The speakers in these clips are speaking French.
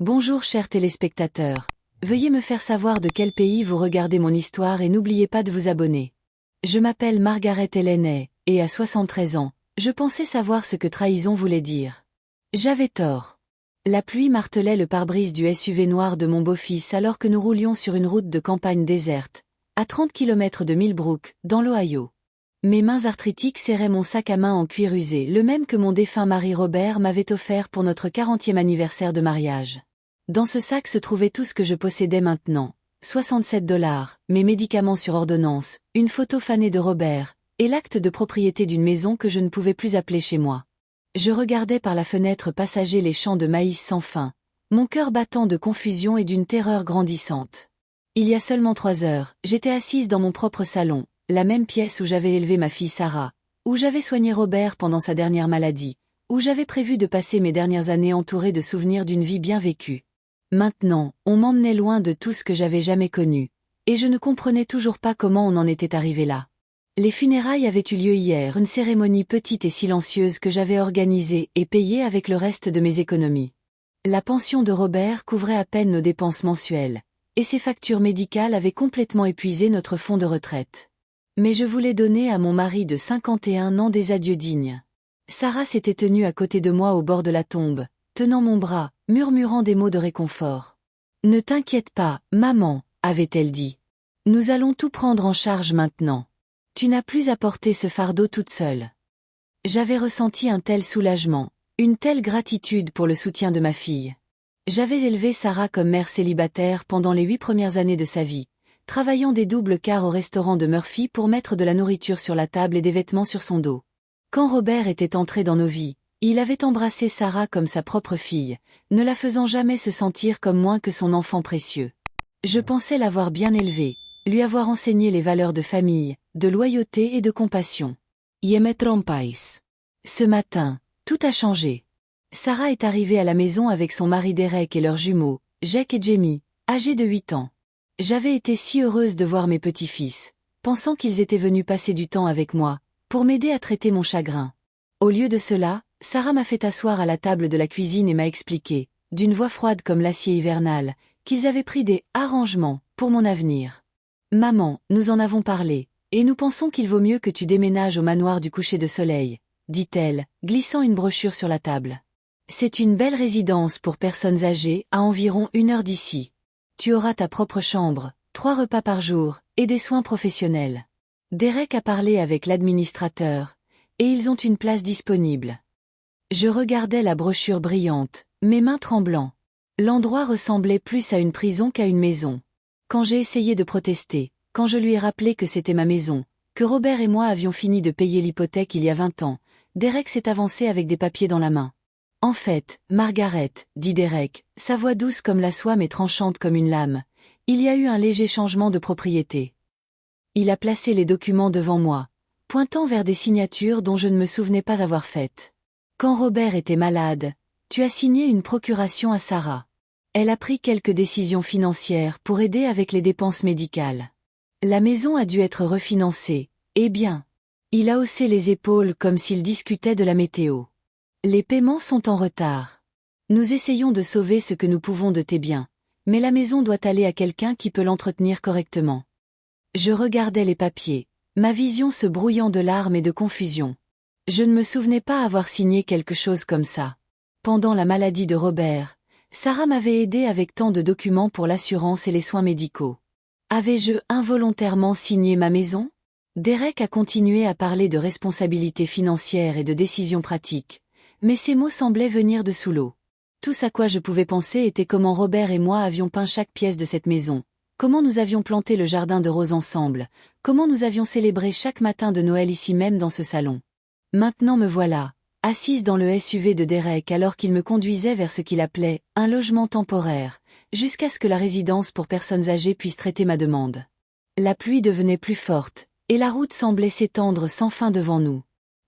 Bonjour chers téléspectateurs. Veuillez me faire savoir de quel pays vous regardez mon histoire et n'oubliez pas de vous abonner. Je m'appelle Margaret Elleney, et à 73 ans, je pensais savoir ce que trahison voulait dire. J'avais tort. La pluie martelait le pare-brise du SUV noir de mon beau-fils alors que nous roulions sur une route de campagne déserte, à 30 km de Millbrook, dans l'Ohio. Mes mains arthritiques serraient mon sac à main en cuir usé, le même que mon défunt mari Robert m'avait offert pour notre 40e anniversaire de mariage. Dans ce sac se trouvait tout ce que je possédais maintenant. 67 $, mes médicaments sur ordonnance, une photo fanée de Robert, et l'acte de propriété d'une maison que je ne pouvais plus appeler chez moi. Je regardais par la fenêtre passager les champs de maïs sans fin, mon cœur battant de confusion et d'une terreur grandissante. Il y a seulement 3 heures, j'étais assise dans mon propre salon, la même pièce où j'avais élevé ma fille Sarah, où j'avais soigné Robert pendant sa dernière maladie, où j'avais prévu de passer mes dernières années entourée de souvenirs d'une vie bien vécue. Maintenant, on m'emmenait loin de tout ce que j'avais jamais connu, et je ne comprenais toujours pas comment on en était arrivé là. Les funérailles avaient eu lieu hier, une cérémonie petite et silencieuse que j'avais organisée et payée avec le reste de mes économies. La pension de Robert couvrait à peine nos dépenses mensuelles, et ses factures médicales avaient complètement épuisé notre fonds de retraite. Mais je voulais donner à mon mari de 51 ans des adieux dignes. Sarah s'était tenue à côté de moi au bord de la tombe, tenant mon bras, murmurant des mots de réconfort. « Ne t'inquiète pas, maman, » avait-elle dit. « Nous allons tout prendre en charge maintenant. Tu n'as plus à porter ce fardeau toute seule. » J'avais ressenti un tel soulagement, une telle gratitude pour le soutien de ma fille. J'avais élevé Sarah comme mère célibataire pendant les 8 premières années de sa vie, travaillant des doubles quarts au restaurant de Murphy pour mettre de la nourriture sur la table et des vêtements sur son dos. Quand Robert était entré dans nos vies, il avait embrassé Sarah comme sa propre fille, ne la faisant jamais se sentir comme moins que son enfant précieux. Je pensais l'avoir bien élevée, lui avoir enseigné les valeurs de famille, de loyauté et de compassion. Y me trompais. Ce matin, tout a changé. Sarah est arrivée à la maison avec son mari Derek et leurs jumeaux, Jake et Jamie, âgés de 8 ans. J'avais été si heureuse de voir mes petits-fils, pensant qu'ils étaient venus passer du temps avec moi, pour m'aider à traiter mon chagrin. Au lieu de cela, Sarah m'a fait asseoir à la table de la cuisine et m'a expliqué, d'une voix froide comme l'acier hivernal, qu'ils avaient pris des « arrangements » pour mon avenir. « Maman, nous en avons parlé, et nous pensons qu'il vaut mieux que tu déménages au manoir du coucher de soleil, » dit-elle, glissant une brochure sur la table. « C'est une belle résidence pour personnes âgées à environ 1 heure d'ici. Tu auras ta propre chambre, 3 repas par jour, et des soins professionnels. Derek a parlé avec l'administrateur, et ils ont une place disponible. » Je regardais la brochure brillante, mes mains tremblant. L'endroit ressemblait plus à une prison qu'à une maison. Quand j'ai essayé de protester, quand je lui ai rappelé que c'était ma maison, que Robert et moi avions fini de payer l'hypothèque il y a 20 ans, Derek s'est avancé avec des papiers dans la main. « En fait, Margaret, » dit Derek, sa voix douce comme la soie mais tranchante comme une lame, « il y a eu un léger changement de propriété. » Il a placé les documents devant moi, pointant vers des signatures dont je ne me souvenais pas avoir faites. Quand Robert était malade, tu as signé une procuration à Sarah. Elle a pris quelques décisions financières pour aider avec les dépenses médicales. La maison a dû être refinancée, eh bien. Il a haussé les épaules comme s'il discutait de la météo. Les paiements sont en retard. Nous essayons de sauver ce que nous pouvons de tes biens, mais la maison doit aller à quelqu'un qui peut l'entretenir correctement. Je regardais les papiers, ma vision se brouillant de larmes et de confusion. Je ne me souvenais pas avoir signé quelque chose comme ça. Pendant la maladie de Robert, Sarah m'avait aidé avec tant de documents pour l'assurance et les soins médicaux. Avais-je involontairement signé ma maison? Derek a continué à parler de responsabilité financière et de décisions pratiques, mais ces mots semblaient venir de sous l'eau. Tout à quoi je pouvais penser était comment Robert et moi avions peint chaque pièce de cette maison, comment nous avions planté le jardin de roses ensemble, comment nous avions célébré chaque matin de Noël ici même dans ce salon. Maintenant me voilà, assise dans le SUV de Derek alors qu'il me conduisait vers ce qu'il appelait « un logement temporaire », jusqu'à ce que la résidence pour personnes âgées puisse traiter ma demande. La pluie devenait plus forte, et la route semblait s'étendre sans fin devant nous.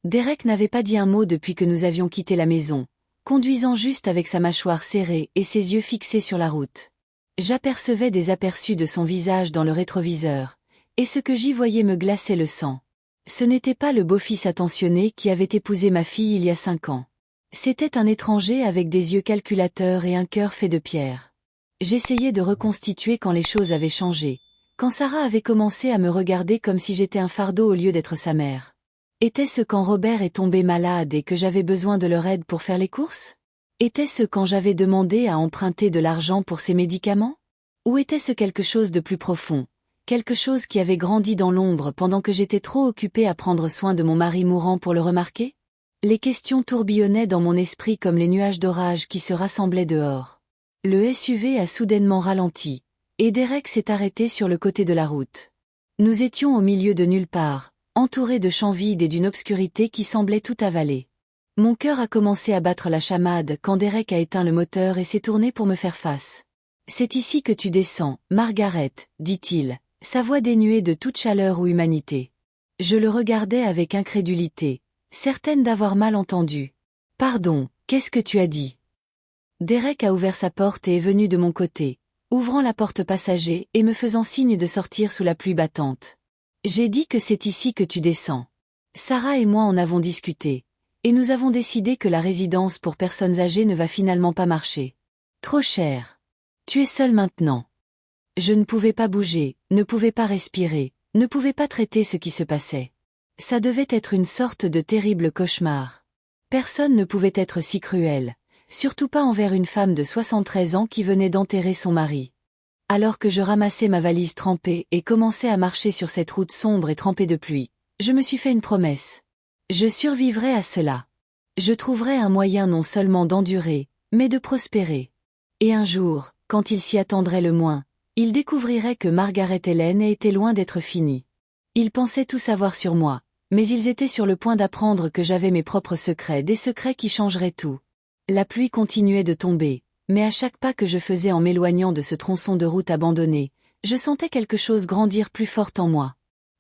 Derek n'avait pas dit un mot depuis que nous avions quitté la maison, conduisant juste avec sa mâchoire serrée et ses yeux fixés sur la route. J'apercevais des aperçus de son visage dans le rétroviseur, et ce que j'y voyais me glaçait le sang. Ce n'était pas le beau-fils attentionné qui avait épousé ma fille il y a 5 ans. C'était un étranger avec des yeux calculateurs et un cœur fait de pierre. J'essayais de reconstituer quand les choses avaient changé, quand Sarah avait commencé à me regarder comme si j'étais un fardeau au lieu d'être sa mère. Était-ce quand Robert est tombé malade et que j'avais besoin de leur aide pour faire les courses? Était-ce quand j'avais demandé à emprunter de l'argent pour ses médicaments? Ou était-ce quelque chose de plus profond, quelque chose qui avait grandi dans l'ombre pendant que j'étais trop occupée à prendre soin de mon mari mourant pour le remarquer? Les questions tourbillonnaient dans mon esprit comme les nuages d'orage qui se rassemblaient dehors. Le SUV a soudainement ralenti, et Derek s'est arrêté sur le côté de la route. Nous étions au milieu de nulle part, entourés de champs vides et d'une obscurité qui semblait tout avaler. Mon cœur a commencé à battre la chamade quand Derek a éteint le moteur et s'est tourné pour me faire face. « C'est ici que tu descends, Margaret, » dit-il, sa voix dénuée de toute chaleur ou humanité. Je le regardais avec incrédulité, certaine d'avoir mal entendu. « Pardon, qu'est-ce que tu as dit ?» Derek a ouvert sa porte et est venu de mon côté, ouvrant la porte passager et me faisant signe de sortir sous la pluie battante. « J'ai dit que c'est ici que tu descends. Sarah et moi en avons discuté, et nous avons décidé que la résidence pour personnes âgées ne va finalement pas marcher. Trop cher. Tu es seule maintenant. » Je ne pouvais pas bouger, ne pouvais pas respirer, ne pouvais pas traiter ce qui se passait. Ça devait être une sorte de terrible cauchemar. Personne ne pouvait être si cruel, surtout pas envers une femme de 73 ans qui venait d'enterrer son mari. Alors que je ramassais ma valise trempée et commençais à marcher sur cette route sombre et trempée de pluie, je me suis fait une promesse. Je survivrai à cela. Je trouverai un moyen non seulement d'endurer, mais de prospérer. Et un jour, quand il s'y attendrait le moins, il découvrirait que Margaret Helen était loin d'être finie. Ils pensaient tout savoir sur moi, mais ils étaient sur le point d'apprendre que j'avais mes propres secrets, des secrets qui changeraient tout. La pluie continuait de tomber, mais à chaque pas que je faisais en m'éloignant de ce tronçon de route abandonné, je sentais quelque chose grandir plus fort en moi.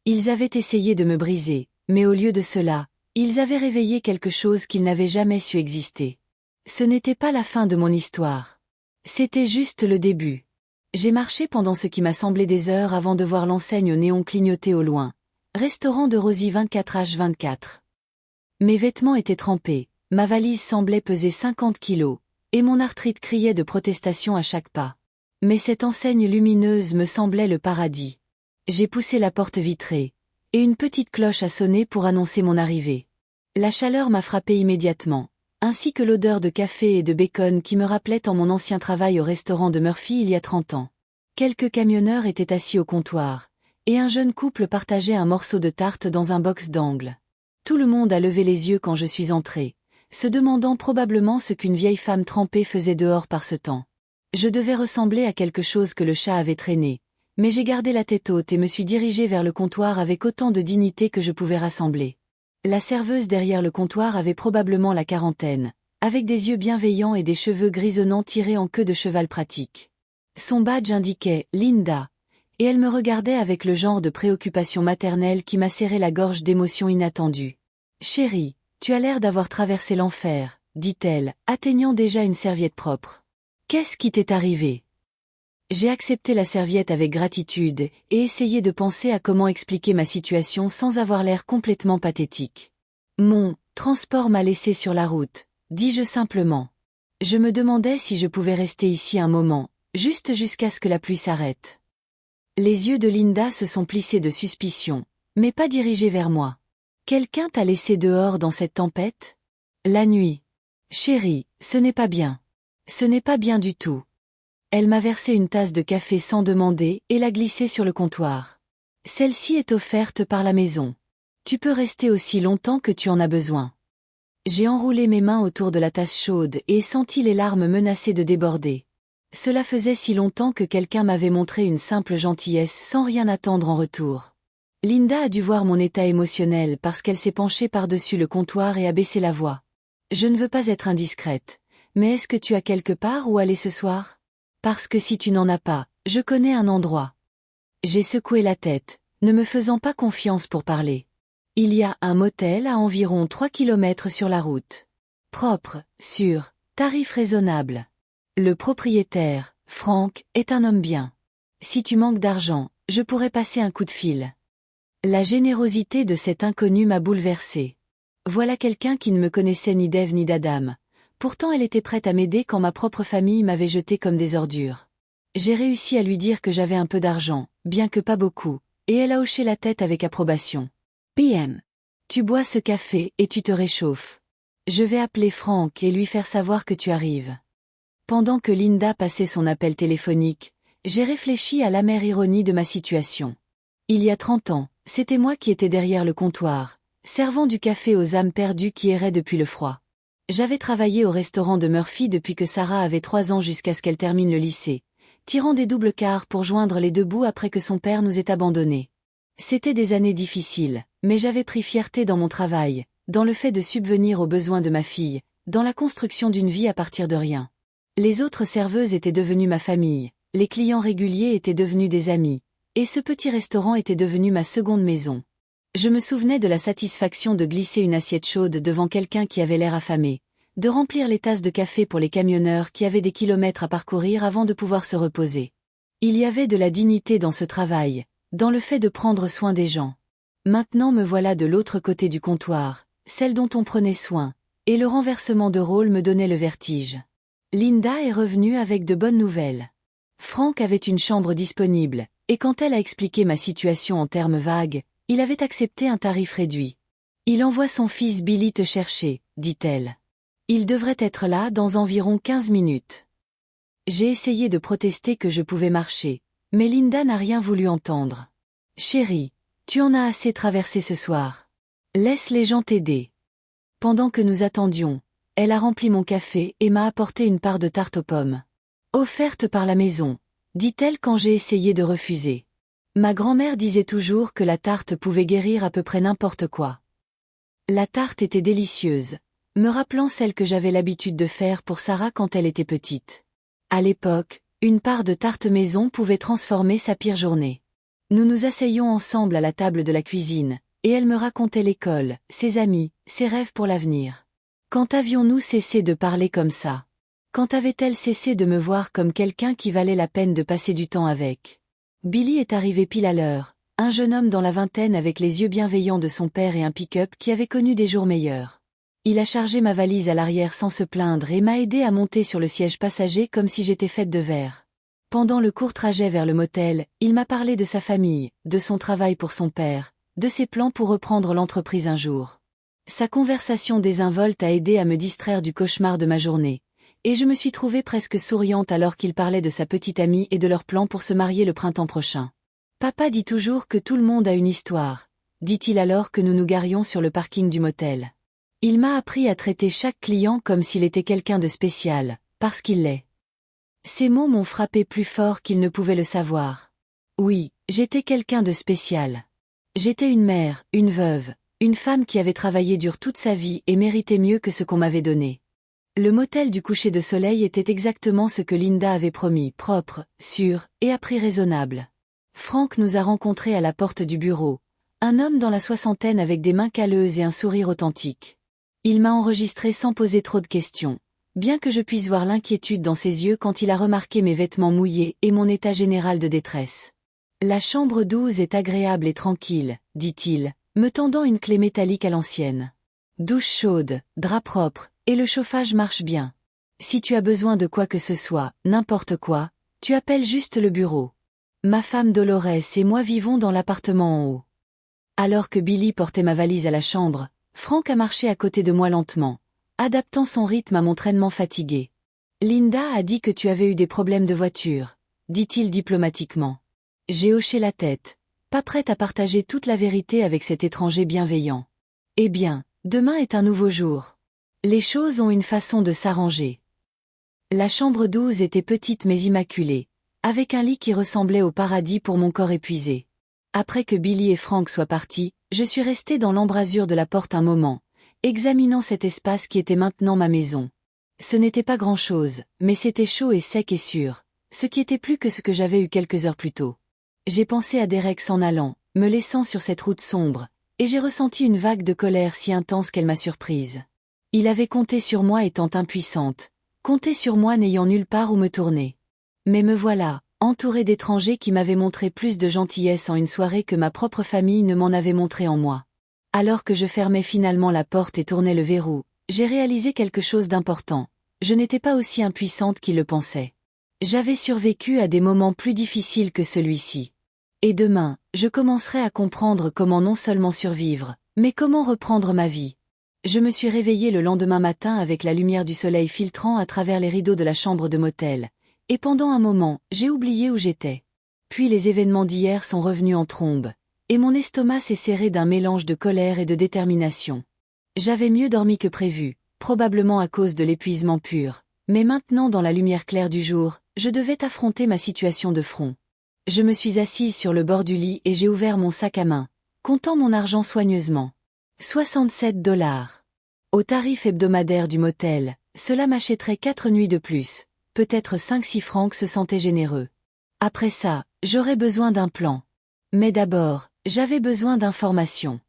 Ils avaient essayé de me briser, mais au lieu de cela, ils avaient réveillé quelque chose qu'ils n'avaient jamais su exister. Ce n'était pas la fin de mon histoire. C'était juste le début. J'ai marché pendant ce qui m'a semblé des heures avant de voir l'enseigne au néon clignoter au loin. Restaurant de Rosie 24h24. Mes vêtements étaient trempés, ma valise semblait peser 50 kilos, et mon arthrite criait de protestation à chaque pas. Mais cette enseigne lumineuse me semblait le paradis. J'ai poussé la porte vitrée, et une petite cloche a sonné pour annoncer mon arrivée. La chaleur m'a frappé immédiatement, ainsi que l'odeur de café et de bacon qui me rappelait en mon ancien travail au restaurant de Murphy il y a 30 ans. Quelques camionneurs étaient assis au comptoir, et un jeune couple partageait un morceau de tarte dans un box d'angle. Tout le monde a levé les yeux quand je suis entrée, se demandant probablement ce qu'une vieille femme trempée faisait dehors par ce temps. Je devais ressembler à quelque chose que le chat avait traîné, mais j'ai gardé la tête haute et me suis dirigée vers le comptoir avec autant de dignité que je pouvais rassembler. La serveuse derrière le comptoir avait probablement la quarantaine, avec des yeux bienveillants et des cheveux grisonnants tirés en queue de cheval pratique. Son badge indiquait « Linda », et elle me regardait avec le genre de préoccupation maternelle qui m'a serré la gorge d'émotions inattendues. « Chérie, tu as l'air d'avoir traversé l'enfer, » dit-elle, atteignant déjà une serviette propre. « Qu'est-ce qui t'est arrivé ?» J'ai accepté la serviette avec gratitude et essayé de penser à comment expliquer ma situation sans avoir l'air complètement pathétique. « Mon transport m'a laissé sur la route, » dis-je simplement. Je me demandais si je pouvais rester ici un moment, juste jusqu'à ce que la pluie s'arrête. Les yeux de Linda se sont plissés de suspicion, mais pas dirigés vers moi. « Quelqu'un t'a laissé dehors dans cette tempête ? » « La nuit. »« Chérie, ce n'est pas bien. »« Ce n'est pas bien du tout. » Elle m'a versé une tasse de café sans demander et l'a glissée sur le comptoir. « Celle-ci est offerte par la maison. Tu peux rester aussi longtemps que tu en as besoin. » J'ai enroulé mes mains autour de la tasse chaude et senti les larmes menacées de déborder. Cela faisait si longtemps que quelqu'un m'avait montré une simple gentillesse sans rien attendre en retour. Linda a dû voir mon état émotionnel parce qu'elle s'est penchée par-dessus le comptoir et a baissé la voix. « Je ne veux pas être indiscrète, mais est-ce que tu as quelque part où aller ce soir ? Parce que si tu n'en as pas, je connais un endroit. » J'ai secoué la tête, ne me faisant pas confiance pour parler. Il y a un motel à environ 3 kilomètres sur la route. Propre, sûr, tarif raisonnable. Le propriétaire, Frank, est un homme bien. Si tu manques d'argent, je pourrais passer un coup de fil. La générosité de cet inconnu m'a bouleversée. Voilà quelqu'un qui ne me connaissait ni d'Ève ni d'Adam, Pourtant elle était prête à m'aider quand ma propre famille m'avait jeté comme des ordures. J'ai réussi à lui dire que j'avais un peu d'argent, bien que pas beaucoup, et elle a hoché la tête avec approbation. PM. Tu bois ce café et tu te réchauffes. Je vais appeler Frank et lui faire savoir que tu arrives. Pendant que Linda passait son appel téléphonique, j'ai réfléchi à l'amère ironie de ma situation. Il y a 30 ans, c'était moi qui étais derrière le comptoir, servant du café aux âmes perdues qui erraient depuis le froid. J'avais travaillé au restaurant de Murphy depuis que Sarah avait 3 ans jusqu'à ce qu'elle termine le lycée, tirant des doubles quarts pour joindre les deux bouts après que son père nous ait abandonnés. C'était des années difficiles, mais j'avais pris fierté dans mon travail, dans le fait de subvenir aux besoins de ma fille, dans la construction d'une vie à partir de rien. Les autres serveuses étaient devenues ma famille, les clients réguliers étaient devenus des amis, et ce petit restaurant était devenu ma seconde maison. Je me souvenais de la satisfaction de glisser une assiette chaude devant quelqu'un qui avait l'air affamé, de remplir les tasses de café pour les camionneurs qui avaient des kilomètres à parcourir avant de pouvoir se reposer. Il y avait de la dignité dans ce travail, dans le fait de prendre soin des gens. Maintenant me voilà de l'autre côté du comptoir, celle dont on prenait soin, et le renversement de rôle me donnait le vertige. Linda est revenue avec de bonnes nouvelles. Frank avait une chambre disponible, et quand elle a expliqué ma situation en termes vagues, il avait accepté un tarif réduit. Il envoie son fils Billy te chercher, dit-elle. Il devrait être là dans environ 15 minutes. J'ai essayé de protester que je pouvais marcher, mais Linda n'a rien voulu entendre. Chérie, tu en as assez traversé ce soir. Laisse les gens t'aider. Pendant que nous attendions, elle a rempli mon café et m'a apporté une part de tarte aux pommes. Offerte par la maison, dit-elle quand j'ai essayé de refuser. Ma grand-mère disait toujours que la tarte pouvait guérir à peu près n'importe quoi. La tarte était délicieuse, me rappelant celle que j'avais l'habitude de faire pour Sarah quand elle était petite. À l'époque, une part de tarte maison pouvait transformer sa pire journée. Nous nous asseyions ensemble à la table de la cuisine, et elle me racontait l'école, ses amis, ses rêves pour l'avenir. Quand avions-nous cessé de parler comme ça? Quand avait-elle cessé de me voir comme quelqu'un qui valait la peine de passer du temps avec? Billy est arrivé pile à l'heure, un jeune homme dans la vingtaine avec les yeux bienveillants de son père et un pick-up qui avait connu des jours meilleurs. Il a chargé ma valise à l'arrière sans se plaindre et m'a aidé à monter sur le siège passager comme si j'étais faite de verre. Pendant le court trajet vers le motel, il m'a parlé de sa famille, de son travail pour son père, de ses plans pour reprendre l'entreprise un jour. Sa conversation désinvolte a aidé à me distraire du cauchemar de ma journée, et je me suis trouvée presque souriante alors qu'il parlait de sa petite amie et de leurs plans pour se marier le printemps prochain. Papa dit toujours que tout le monde a une histoire, dit-il alors que nous nous garions sur le parking du motel. Il m'a appris à traiter chaque client comme s'il était quelqu'un de spécial, parce qu'il l'est. Ces mots m'ont frappé plus fort qu'il ne pouvait le savoir. Oui, j'étais quelqu'un de spécial. J'étais une mère, une veuve, une femme qui avait travaillé dur toute sa vie et méritait mieux que ce qu'on m'avait donné. Le motel du coucher de soleil était exactement ce que Linda avait promis, propre, sûr, et à prix raisonnable. Frank nous a rencontrés à la porte du bureau, un homme dans la soixantaine avec des mains calleuses et un sourire authentique. Il m'a enregistré sans poser trop de questions, bien que je puisse voir l'inquiétude dans ses yeux quand il a remarqué mes vêtements mouillés et mon état général de détresse. La chambre 12 est agréable et tranquille, dit-il, me tendant une clé métallique à l'ancienne. Douche chaude, drap propre, et le chauffage marche bien. Si tu as besoin de quoi que ce soit, n'importe quoi, tu appelles juste le bureau. Ma femme Dolores et moi vivons dans l'appartement en haut. Alors que Billy portait ma valise à la chambre, Frank a marché à côté de moi lentement, adaptant son rythme à mon traînement fatigué. Linda a dit que tu avais eu des problèmes de voiture, dit-il diplomatiquement. J'ai hoché la tête, pas prête à partager toute la vérité avec cet étranger bienveillant. Eh bien, demain est un nouveau jour. Les choses ont une façon de s'arranger. La chambre 12 était petite mais immaculée, avec un lit qui ressemblait au paradis pour mon corps épuisé. Après que Billy et Frank soient partis, je suis restée dans l'embrasure de la porte un moment, examinant cet espace qui était maintenant ma maison. Ce n'était pas grand-chose, mais c'était chaud et sec et sûr, ce qui était plus que ce que j'avais eu quelques heures plus tôt. J'ai pensé à Derek s'en allant, me laissant sur cette route sombre, et j'ai ressenti une vague de colère si intense qu'elle m'a surprise. Il avait compté sur moi étant impuissante, compté sur moi n'ayant nulle part où me tourner. Mais me voilà, entourée d'étrangers qui m'avaient montré plus de gentillesse en une soirée que ma propre famille ne m'en avait montré en moi. Alors que je fermais finalement la porte et tournais le verrou, j'ai réalisé quelque chose d'important. Je n'étais pas aussi impuissante qu'il le pensait. J'avais survécu à des moments plus difficiles que celui-ci. Et demain, je commencerai à comprendre comment non seulement survivre, mais comment reprendre ma vie. Je me suis réveillée le lendemain matin avec la lumière du soleil filtrant à travers les rideaux de la chambre de motel, et pendant un moment, j'ai oublié où j'étais. Puis les événements d'hier sont revenus en trombe, et mon estomac s'est serré d'un mélange de colère et de détermination. J'avais mieux dormi que prévu, probablement à cause de l'épuisement pur, mais maintenant dans la lumière claire du jour, je devais affronter ma situation de front. Je me suis assise sur le bord du lit et j'ai ouvert mon sac à main, comptant mon argent soigneusement. 67 $. Au tarif hebdomadaire du motel, cela m'achèterait 4 nuits de plus, peut-être 5-6 francs se sentaient généreux. Après ça, j'aurais besoin d'un plan. Mais d'abord, j'avais besoin d'informations.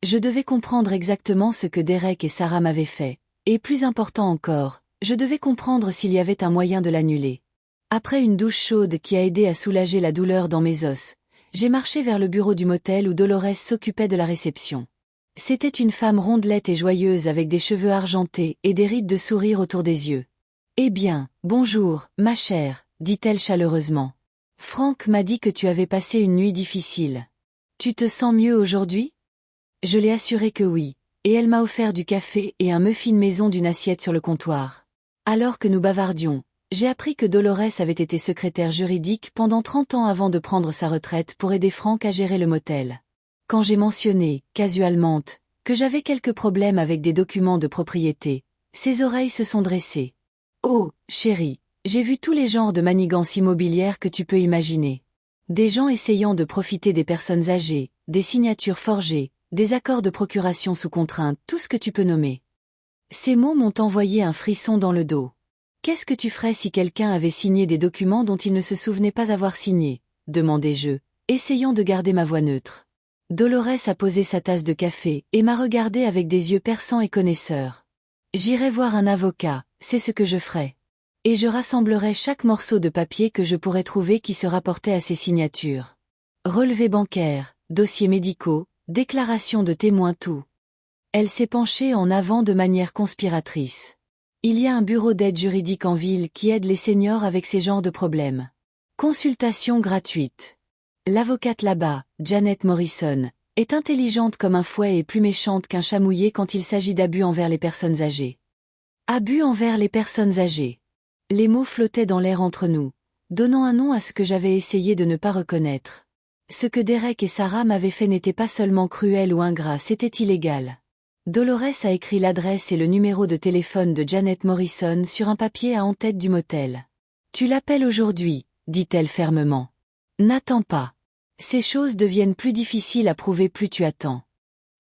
Je devais comprendre exactement ce que Derek et Sarah m'avaient fait, et plus important encore, je devais comprendre s'il y avait un moyen de l'annuler. Après une douche chaude qui a aidé à soulager la douleur dans mes os, j'ai marché vers le bureau du motel où Dolores s'occupait de la réception. C'était une femme rondelette et joyeuse avec des cheveux argentés et des rides de sourire autour des yeux. « Eh bien, bonjour, ma chère », dit-elle chaleureusement. « Frank m'a dit que tu avais passé une nuit difficile. Tu te sens mieux aujourd'hui ?» Je l'ai assuré que oui, et elle m'a offert du café et un muffin maison d'une assiette sur le comptoir. Alors que nous bavardions, j'ai appris que Dolores avait été secrétaire juridique pendant 30 ans avant de prendre sa retraite pour aider Frank à gérer le motel. Quand j'ai mentionné, casualement, que j'avais quelques problèmes avec des documents de propriété, ses oreilles se sont dressées. « Oh, chérie, j'ai vu tous les genres de manigances immobilières que tu peux imaginer. Des gens essayant de profiter des personnes âgées, des signatures forgées, des accords de procuration sous contrainte, tout ce que tu peux nommer. » Ces mots m'ont envoyé un frisson dans le dos. Qu'est-ce que tu ferais si quelqu'un avait signé des documents dont il ne se souvenait pas avoir signé, demandai-je, essayant de garder ma voix neutre. Dolores a posé sa tasse de café et m'a regardé avec des yeux perçants et connaisseurs. J'irai voir un avocat, c'est ce que je ferai. Et je rassemblerai chaque morceau de papier que je pourrais trouver qui se rapportait à ces signatures. Relevés bancaires, dossiers médicaux, déclarations de témoins, tout. Elle s'est penchée en avant de manière conspiratrice. Il y a un bureau d'aide juridique en ville qui aide les seniors avec ces genres de problèmes. Consultation gratuite. L'avocate là-bas, Janet Morrison, est intelligente comme un fouet et plus méchante qu'un chat mouillé quand il s'agit d'abus envers les personnes âgées. Abus envers les personnes âgées. Les mots flottaient dans l'air entre nous, donnant un nom à ce que j'avais essayé de ne pas reconnaître. Ce que Derek et Sarah m'avaient fait n'était pas seulement cruel ou ingrat, c'était illégal. Dolores a écrit l'adresse et le numéro de téléphone de Janet Morrison sur un papier à en-tête du motel. « Tu l'appelles aujourd'hui », dit-elle fermement. « N'attends pas. Ces choses deviennent plus difficiles à prouver plus tu attends. »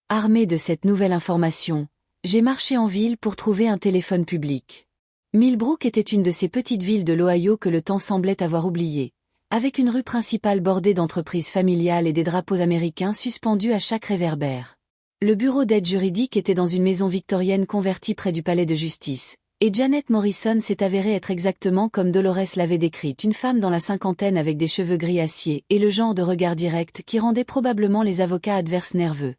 Armée de cette nouvelle information, j'ai marché en ville pour trouver un téléphone public. Millbrook était une de ces petites villes de l'Ohio que le temps semblait avoir oubliées, avec une rue principale bordée d'entreprises familiales et des drapeaux américains suspendus à chaque réverbère. Le bureau d'aide juridique était dans une maison victorienne convertie près du palais de justice, et Janet Morrison s'est avérée être exactement comme Dolores l'avait décrite, une femme dans la cinquantaine avec des cheveux gris acier et le genre de regard direct qui rendait probablement les avocats adverses nerveux.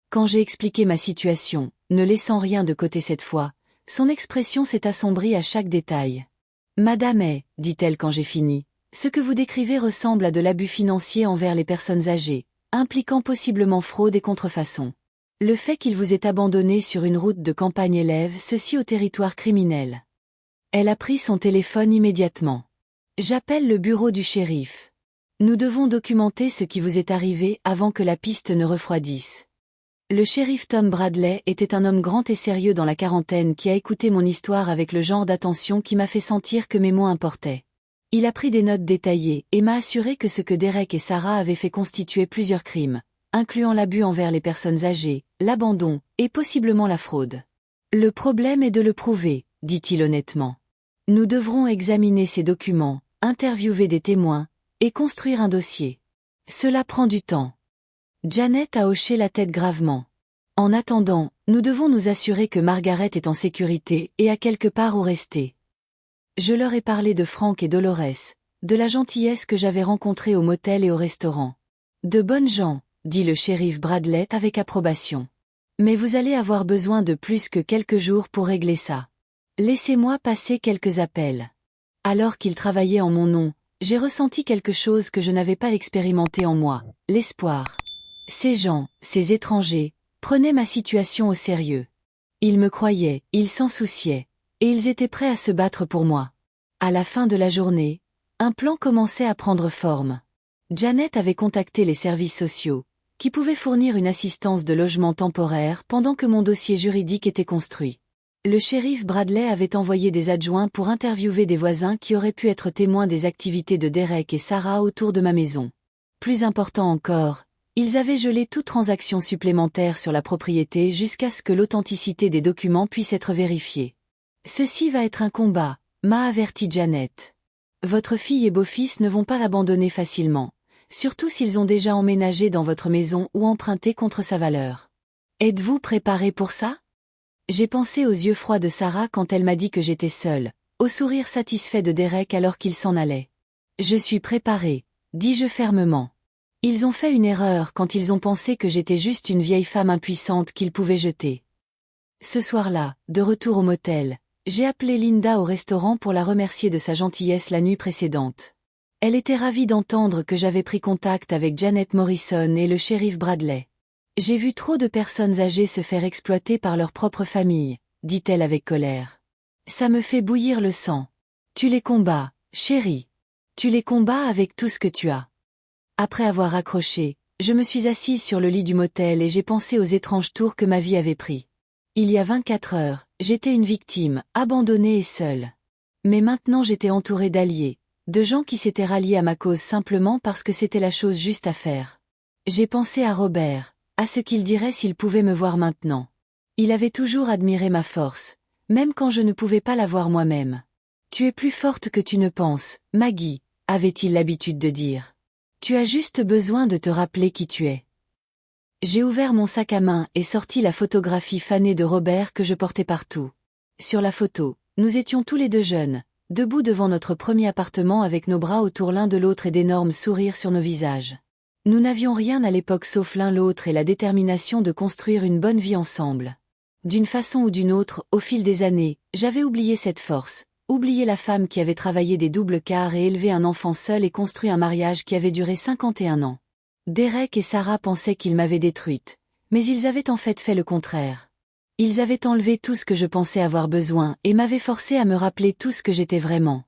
Quand j'ai expliqué ma situation, ne laissant rien de côté cette fois, son expression s'est assombrie à chaque détail. « Madame est, dit-elle quand j'ai fini, ce que vous décrivez ressemble à de l'abus financier envers les personnes âgées, impliquant possiblement fraude et contrefaçon. Le fait qu'il vous ait abandonné sur une route de campagne élève ceci au territoire criminel. » Elle a pris son téléphone immédiatement. « J'appelle le bureau du shérif. Nous devons documenter ce qui vous est arrivé avant que la piste ne refroidisse. » Le shérif Tom Bradley était un homme grand et sérieux dans la quarantaine qui a écouté mon histoire avec le genre d'attention qui m'a fait sentir que mes mots importaient. Il a pris des notes détaillées et m'a assuré que ce que Derek et Sarah avaient fait constituait plusieurs crimes, incluant l'abus envers les personnes âgées, l'abandon, et possiblement la fraude. « Le problème est de le prouver, dit-il honnêtement. Nous devrons examiner ces documents, interviewer des témoins, et construire un dossier. Cela prend du temps. » Janet a hoché la tête gravement. « En attendant, nous devons nous assurer que Margaret est en sécurité et a quelque part où rester. » Je leur ai parlé de Frank et Dolores, de la gentillesse que j'avais rencontrée au motel et au restaurant. « De bonnes gens, » dit le shérif Bradley avec approbation. Mais vous allez avoir besoin de plus que quelques jours pour régler ça. Laissez-moi passer quelques appels. Alors qu'il travaillait en mon nom, j'ai ressenti quelque chose que je n'avais pas expérimenté en moi, l'espoir. Ces gens, ces étrangers, prenaient ma situation au sérieux. Ils me croyaient, ils s'en souciaient, et ils étaient prêts à se battre pour moi. À la fin de la journée, un plan commençait à prendre forme. Janet avait contacté les services sociaux, qui pouvaient fournir une assistance de logement temporaire pendant que mon dossier juridique était construit. Le shérif Bradley avait envoyé des adjoints pour interviewer des voisins qui auraient pu être témoins des activités de Derek et Sarah autour de ma maison. Plus important encore, ils avaient gelé toute transaction supplémentaire sur la propriété jusqu'à ce que l'authenticité des documents puisse être vérifiée. Ceci va être un combat, m'a averti Janet. Votre fille et beau-fils ne vont pas abandonner facilement, surtout s'ils ont déjà emménagé dans votre maison ou emprunté contre sa valeur. Êtes-vous préparé pour ça? J'ai pensé aux yeux froids de Sarah quand elle m'a dit que j'étais seule, au sourire satisfait de Derek alors qu'il s'en allait. Je suis préparé, dis-je fermement. Ils ont fait une erreur quand ils ont pensé que j'étais juste une vieille femme impuissante qu'ils pouvaient jeter. Ce soir-là, de retour au motel, j'ai appelé Linda au restaurant pour la remercier de sa gentillesse la nuit précédente. Elle était ravie d'entendre que j'avais pris contact avec Janet Morrison et le shérif Bradley. J'ai vu trop de personnes âgées se faire exploiter par leur propre famille, dit-elle avec colère. Ça me fait bouillir le sang. Tu les combats, chérie. Tu les combats avec tout ce que tu as. Après avoir raccroché, je me suis assise sur le lit du motel et j'ai pensé aux étranges tours que ma vie avait pris. Il y a 24 heures, j'étais une victime, abandonnée et seule. Mais maintenant j'étais entourée d'alliés, de gens qui s'étaient ralliés à ma cause simplement parce que c'était la chose juste à faire. J'ai pensé à Robert, à ce qu'il dirait s'il pouvait me voir maintenant. Il avait toujours admiré ma force, même quand je ne pouvais pas la voir moi-même. Tu es plus forte que tu ne penses, Maggie, avait-il l'habitude de dire. Tu as juste besoin de te rappeler qui tu es. J'ai ouvert mon sac à main et sorti la photographie fanée de Robert que je portais partout. Sur la photo, nous étions tous les deux jeunes, debout devant notre premier appartement avec nos bras autour l'un de l'autre et d'énormes sourires sur nos visages. Nous n'avions rien à l'époque sauf l'un l'autre et la détermination de construire une bonne vie ensemble. D'une façon ou d'une autre, au fil des années, j'avais oublié cette force, oublié la femme qui avait travaillé des doubles quarts et élevé un enfant seul et construit un mariage qui avait duré 51 ans. Derek et Sarah pensaient qu'ils m'avaient détruite, mais ils avaient en fait le contraire. Ils avaient enlevé tout ce que je pensais avoir besoin et m'avaient forcé à me rappeler tout ce que j'étais vraiment.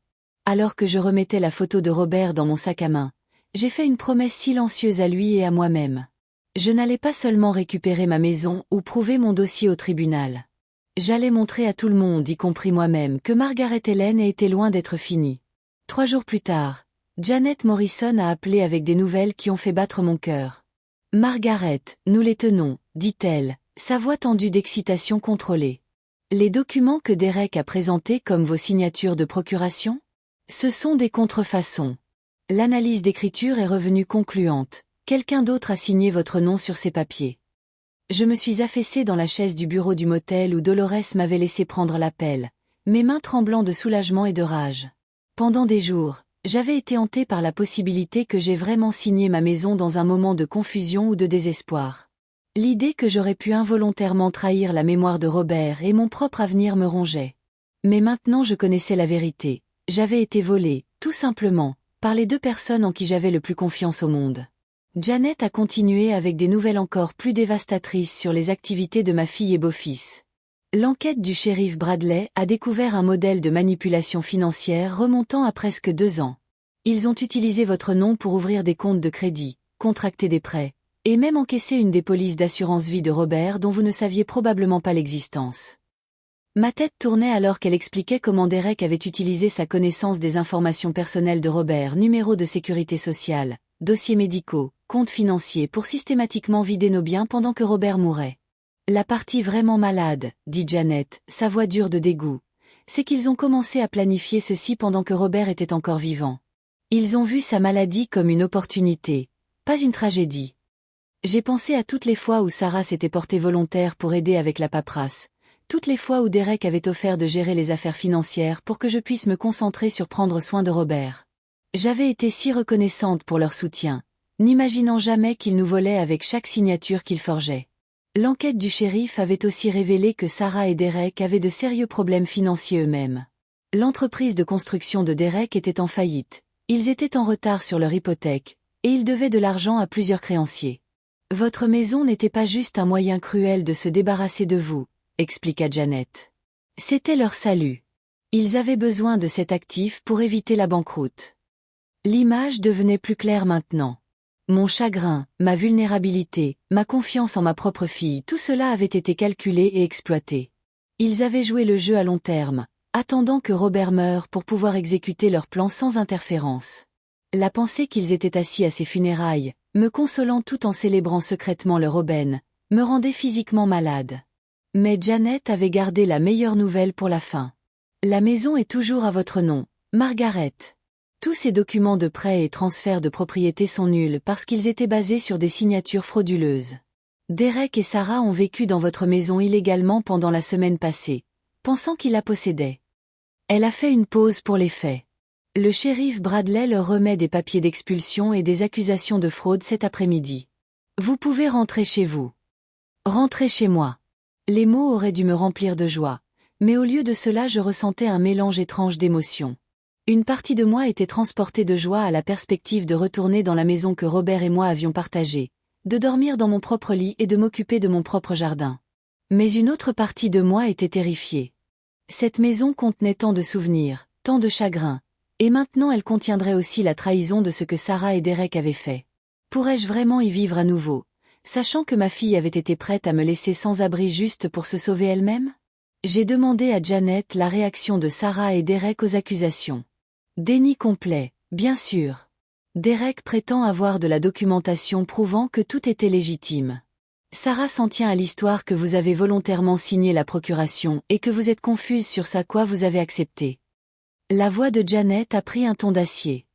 Alors que je remettais la photo de Robert dans mon sac à main, j'ai fait une promesse silencieuse à lui et à moi-même. Je n'allais pas seulement récupérer ma maison ou prouver mon dossier au tribunal. J'allais montrer à tout le monde, y compris moi-même, que Margaret Ellen était loin d'être finie. 3 jours plus tard, Janet Morrison a appelé avec des nouvelles qui ont fait battre mon cœur. « Margaret, nous les tenons, dit-elle, sa voix tendue d'excitation contrôlée. Les documents que Derek a présentés comme vos signatures de procuration? Ce sont des contrefaçons. L'analyse d'écriture est revenue concluante. Quelqu'un d'autre a signé votre nom sur ces papiers. » Je me suis affaissée dans la chaise du bureau du motel où Dolores m'avait laissé prendre l'appel, mes mains tremblant de soulagement et de rage. Pendant des jours, j'avais été hantée par la possibilité que j'ai vraiment signé ma maison dans un moment de confusion ou de désespoir. L'idée que j'aurais pu involontairement trahir la mémoire de Robert et mon propre avenir me rongeait. Mais maintenant je connaissais la vérité. J'avais été volée, tout simplement, par les 2 personnes en qui j'avais le plus confiance au monde. Janet a continué avec des nouvelles encore plus dévastatrices sur les activités de ma fille et beau-fils. L'enquête du shérif Bradley a découvert un modèle de manipulation financière remontant à presque 2 ans. Ils ont utilisé votre nom pour ouvrir des comptes de crédit, contracter des prêts, et même encaisser une des polices d'assurance vie de Robert dont vous ne saviez probablement pas l'existence. Ma tête tournait alors qu'elle expliquait comment Derek avait utilisé sa connaissance des informations personnelles de Robert, numéro de sécurité sociale, dossiers médicaux, comptes financiers pour systématiquement vider nos biens pendant que Robert mourait. La partie vraiment malade, dit Janet, sa voix dure de dégoût, c'est qu'ils ont commencé à planifier ceci pendant que Robert était encore vivant. Ils ont vu sa maladie comme une opportunité, pas une tragédie. J'ai pensé à toutes les fois où Sarah s'était portée volontaire pour aider avec la paperasse, toutes les fois où Derek avait offert de gérer les affaires financières pour que je puisse me concentrer sur prendre soin de Robert. J'avais été si reconnaissante pour leur soutien, n'imaginant jamais qu'ils nous volaient avec chaque signature qu'ils forgeaient. L'enquête du shérif avait aussi révélé que Sarah et Derek avaient de sérieux problèmes financiers eux-mêmes. L'entreprise de construction de Derek était en faillite, ils étaient en retard sur leur hypothèque, et ils devaient de l'argent à plusieurs créanciers. Votre maison n'était pas juste un moyen cruel de se débarrasser de vous, expliqua Janet. C'était leur salut. Ils avaient besoin de cet actif pour éviter la banqueroute. L'image devenait plus claire maintenant. Mon chagrin, ma vulnérabilité, ma confiance en ma propre fille, tout cela avait été calculé et exploité. Ils avaient joué le jeu à long terme, attendant que Robert meure pour pouvoir exécuter leur plan sans interférence. La pensée qu'ils étaient assis à ses funérailles, me consolant tout en célébrant secrètement leur aubaine, me rendait physiquement malade. Mais Janet avait gardé la meilleure nouvelle pour la fin. La maison est toujours à votre nom, Margaret. Tous ces documents de prêt et transfert de propriété sont nuls parce qu'ils étaient basés sur des signatures frauduleuses. Derek et Sarah ont vécu dans votre maison illégalement pendant la semaine passée, pensant qu'ils la possédaient. Elle a fait une pause pour les faits. Le shérif Bradley leur remet des papiers d'expulsion et des accusations de fraude cet après-midi. Vous pouvez rentrer chez vous. Rentrez chez moi. Les mots auraient dû me remplir de joie, mais au lieu de cela je ressentais un mélange étrange d'émotions. Une partie de moi était transportée de joie à la perspective de retourner dans la maison que Robert et moi avions partagée, de dormir dans mon propre lit et de m'occuper de mon propre jardin. Mais une autre partie de moi était terrifiée. Cette maison contenait tant de souvenirs, tant de chagrins, et maintenant elle contiendrait aussi la trahison de ce que Sarah et Derek avaient fait. Pourrais-je vraiment y vivre à nouveau, sachant que ma fille avait été prête à me laisser sans abri juste pour se sauver elle-même? J'ai demandé à Janet la réaction de Sarah et Derek aux accusations. Déni complet, bien sûr. Derek prétend avoir de la documentation prouvant que tout était légitime. Sarah s'en tient à l'histoire que vous avez volontairement signé la procuration et que vous êtes confuse sur ce à quoi vous avez accepté. La voix de Janet a pris un ton d'acier.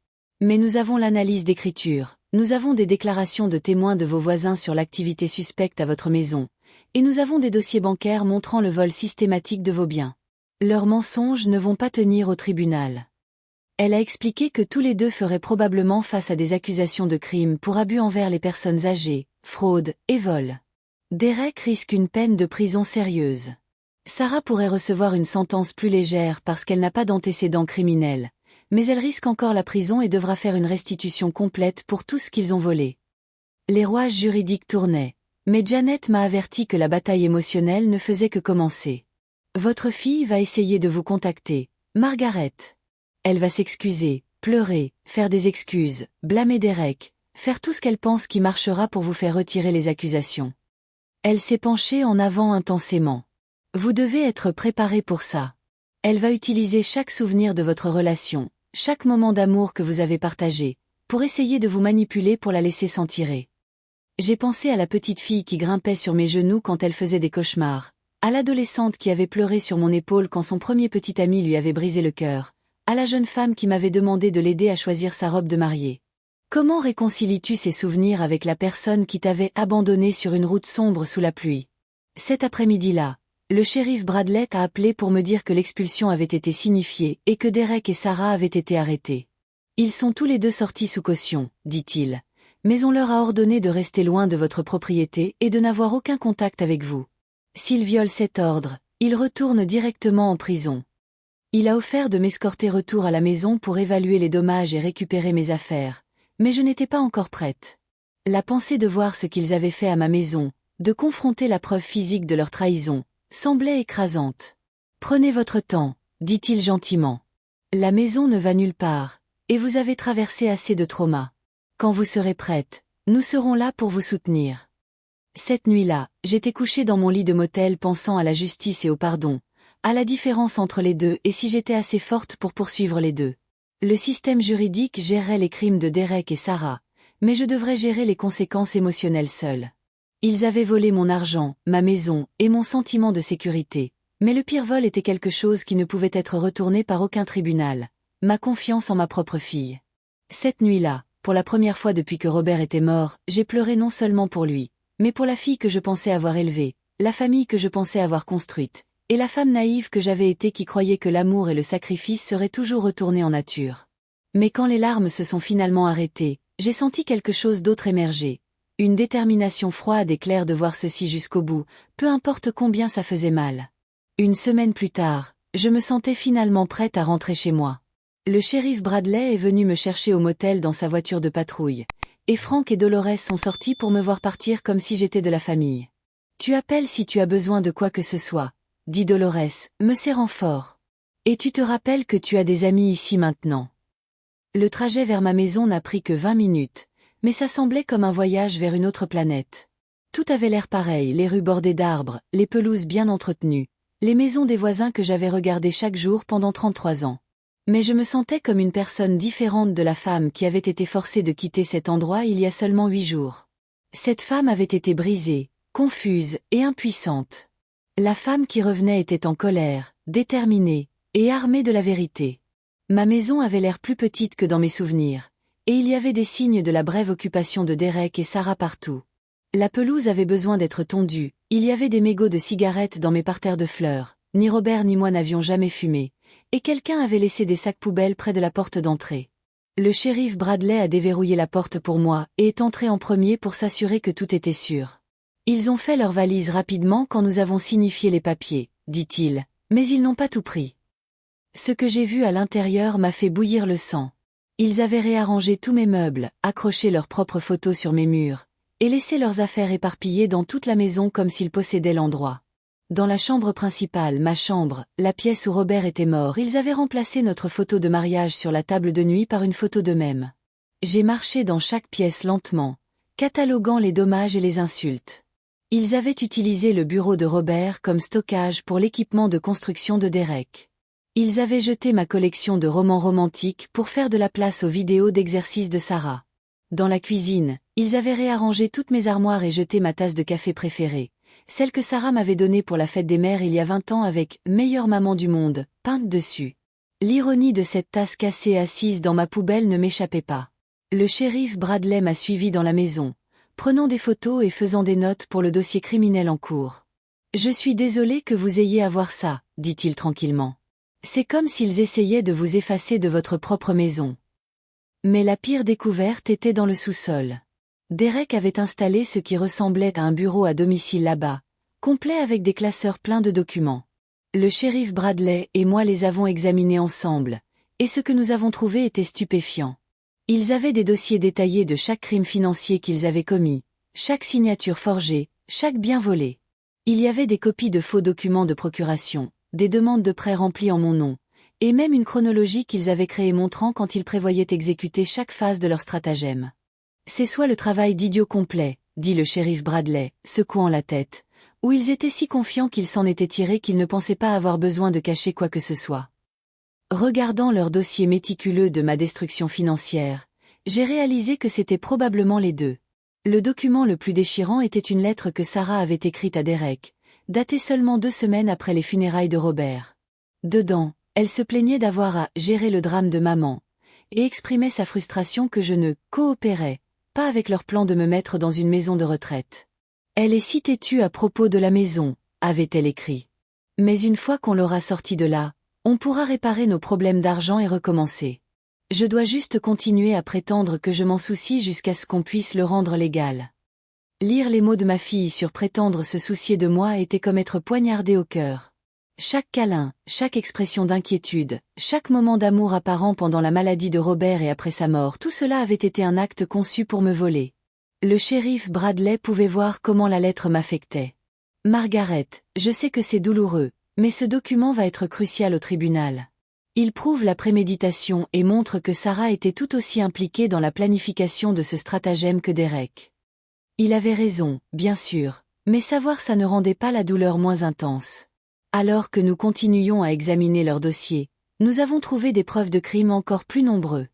Mais nous avons l'analyse d'écriture, nous avons des déclarations de témoins de vos voisins sur l'activité suspecte à votre maison, et nous avons des dossiers bancaires montrant le vol systématique de vos biens. Leurs mensonges ne vont pas tenir au tribunal. Elle a expliqué que tous les deux feraient probablement face à des accusations de crimes pour abus envers les personnes âgées, fraude et vol. Derek risque une peine de prison sérieuse. Sarah pourrait recevoir une sentence plus légère parce qu'elle n'a pas d'antécédents criminels, mais elle risque encore la prison et devra faire une restitution complète pour tout ce qu'ils ont volé. Les rouages juridiques tournaient, mais Janet m'a averti que la bataille émotionnelle ne faisait que commencer. Votre fille va essayer de vous contacter, Margaret. Elle va s'excuser, pleurer, faire des excuses, blâmer Derek, faire tout ce qu'elle pense qui marchera pour vous faire retirer les accusations. Elle s'est penchée en avant intensément. Vous devez être préparé pour ça. Elle va utiliser chaque souvenir de votre relation, chaque moment d'amour que vous avez partagé, pour essayer de vous manipuler pour la laisser s'en tirer. J'ai pensé à la petite fille qui grimpait sur mes genoux quand elle faisait des cauchemars, à l'adolescente qui avait pleuré sur mon épaule quand son premier petit ami lui avait brisé le cœur, à la jeune femme qui m'avait demandé de l'aider à choisir sa robe de mariée. Comment réconcilies-tu ces souvenirs avec la personne qui t'avait abandonné sur une route sombre sous la pluie? Cet après-midi-là, le shérif Bradley a appelé pour me dire que l'expulsion avait été signifiée et que Derek et Sarah avaient été arrêtés. Ils sont tous les deux sortis sous caution, dit-il, mais on leur a ordonné de rester loin de votre propriété et de n'avoir aucun contact avec vous. S'ils violent cet ordre, ils retournent directement en prison. Il a offert de m'escorter retour à la maison pour évaluer les dommages et récupérer mes affaires, mais je n'étais pas encore prête. La pensée de voir ce qu'ils avaient fait à ma maison, de confronter la preuve physique de leur trahison, semblait écrasante. Prenez votre temps, dit-il gentiment. La maison ne va nulle part, et vous avez traversé assez de traumas. Quand vous serez prête, nous serons là pour vous soutenir. Cette nuit-là, j'étais couchée dans mon lit de motel pensant à la justice et au pardon, à la différence entre les deux et si j'étais assez forte pour poursuivre les deux. Le système juridique gérerait les crimes de Derek et Sarah, mais je devrais gérer les conséquences émotionnelles seule. Ils avaient volé mon argent, ma maison et mon sentiment de sécurité, mais le pire vol était quelque chose qui ne pouvait être retourné par aucun tribunal, ma confiance en ma propre fille. Cette nuit-là, pour la première fois depuis que Robert était mort, j'ai pleuré non seulement pour lui, mais pour la fille que je pensais avoir élevée, la famille que je pensais avoir construite, et la femme naïve que j'avais été qui croyait que l'amour et le sacrifice seraient toujours retournés en nature. Mais quand les larmes se sont finalement arrêtées, j'ai senti quelque chose d'autre émerger. Une détermination froide et claire de voir ceci jusqu'au bout, peu importe combien ça faisait mal. Une semaine plus tard, je me sentais finalement prête à rentrer chez moi. Le shérif Bradley est venu me chercher au motel dans sa voiture de patrouille, et Frank et Dolores sont sortis pour me voir partir comme si j'étais de la famille. « Tu appelles si tu as besoin de quoi que ce soit », dit Dolores, me serrant fort. « Et tu te rappelles que tu as des amis ici maintenant. » Le trajet vers ma maison n'a pris que 20 minutes, mais ça semblait comme un voyage vers une autre planète. Tout avait l'air pareil, les rues bordées d'arbres, les pelouses bien entretenues, les maisons des voisins que j'avais regardées chaque jour pendant 33 ans. Mais je me sentais comme une personne différente de la femme qui avait été forcée de quitter cet endroit il y a seulement 8 jours. Cette femme avait été brisée, confuse et impuissante. La femme qui revenait était en colère, déterminée, et armée de la vérité. Ma maison avait l'air plus petite que dans mes souvenirs, et il y avait des signes de la brève occupation de Derek et Sarah partout. La pelouse avait besoin d'être tondue, il y avait des mégots de cigarettes dans mes parterres de fleurs, ni Robert ni moi n'avions jamais fumé, et quelqu'un avait laissé des sacs poubelles près de la porte d'entrée. Le shérif Bradley a déverrouillé la porte pour moi et est entré en premier pour s'assurer que tout était sûr. Ils ont fait leurs valises rapidement quand nous avons signifié les papiers, dit-il, mais ils n'ont pas tout pris. Ce que j'ai vu à l'intérieur m'a fait bouillir le sang. Ils avaient réarrangé tous mes meubles, accroché leurs propres photos sur mes murs, et laissé leurs affaires éparpillées dans toute la maison comme s'ils possédaient l'endroit. Dans la chambre principale, ma chambre, la pièce où Robert était mort, ils avaient remplacé notre photo de mariage sur la table de nuit par une photo d'eux-mêmes. J'ai marché dans chaque pièce lentement, cataloguant les dommages et les insultes. Ils avaient utilisé le bureau de Robert comme stockage pour l'équipement de construction de Derek. Ils avaient jeté ma collection de romans romantiques pour faire de la place aux vidéos d'exercices de Sarah. Dans la cuisine, ils avaient réarrangé toutes mes armoires et jeté ma tasse de café préférée, celle que Sarah m'avait donnée pour la fête des mères il y a 20 ans avec « Meilleure maman du monde » peinte dessus. L'ironie de cette tasse cassée assise dans ma poubelle ne m'échappait pas. Le shérif Bradley m'a suivi dans la maison, prenant des photos et faisant des notes pour le dossier criminel en cours. « Je suis désolé que vous ayez à voir ça, dit-il tranquillement. C'est comme s'ils essayaient de vous effacer de votre propre maison. » Mais la pire découverte était dans le sous-sol. Derek avait installé ce qui ressemblait à un bureau à domicile là-bas, complet avec des classeurs pleins de documents. Le shérif Bradley et moi les avons examinés ensemble, et ce que nous avons trouvé était stupéfiant. Ils avaient des dossiers détaillés de chaque crime financier qu'ils avaient commis, chaque signature forgée, chaque bien volé. Il y avait des copies de faux documents de procuration, des demandes de prêts remplies en mon nom, et même une chronologie qu'ils avaient créée montrant quand ils prévoyaient exécuter chaque phase de leur stratagème. C'est soit le travail d'idiot complet, dit le shérif Bradley, secouant la tête, ou ils étaient si confiants qu'ils s'en étaient tirés qu'ils ne pensaient pas avoir besoin de cacher quoi que ce soit. Regardant leur dossier méticuleux de ma destruction financière, j'ai réalisé que c'était probablement les deux. Le document le plus déchirant était une lettre que Sarah avait écrite à Derek, datée seulement 2 semaines après les funérailles de Robert. Dedans, elle se plaignait d'avoir à gérer le drame de maman, et exprimait sa frustration que je ne coopérais pas avec leur plan de me mettre dans une maison de retraite. Elle est si têtue à propos de la maison, avait-elle écrit. Mais une fois qu'on l'aura sortie de là, on pourra réparer nos problèmes d'argent et recommencer. Je dois juste continuer à prétendre que je m'en soucie jusqu'à ce qu'on puisse le rendre légal. Lire les mots de ma fille sur prétendre se soucier de moi était comme être poignardé au cœur. Chaque câlin, chaque expression d'inquiétude, chaque moment d'amour apparent pendant la maladie de Robert et après sa mort, tout cela avait été un acte conçu pour me voler. Le shérif Bradley pouvait voir comment la lettre m'affectait. « Margaret, je sais que c'est douloureux, mais ce document va être crucial au tribunal. Il prouve la préméditation et montre que Sarah était tout aussi impliquée dans la planification de ce stratagème que Derek. Il avait raison, bien sûr, mais savoir ça ne rendait pas la douleur moins intense. Alors que nous continuions à examiner leur dossier, nous avons trouvé des preuves de crime encore plus nombreux.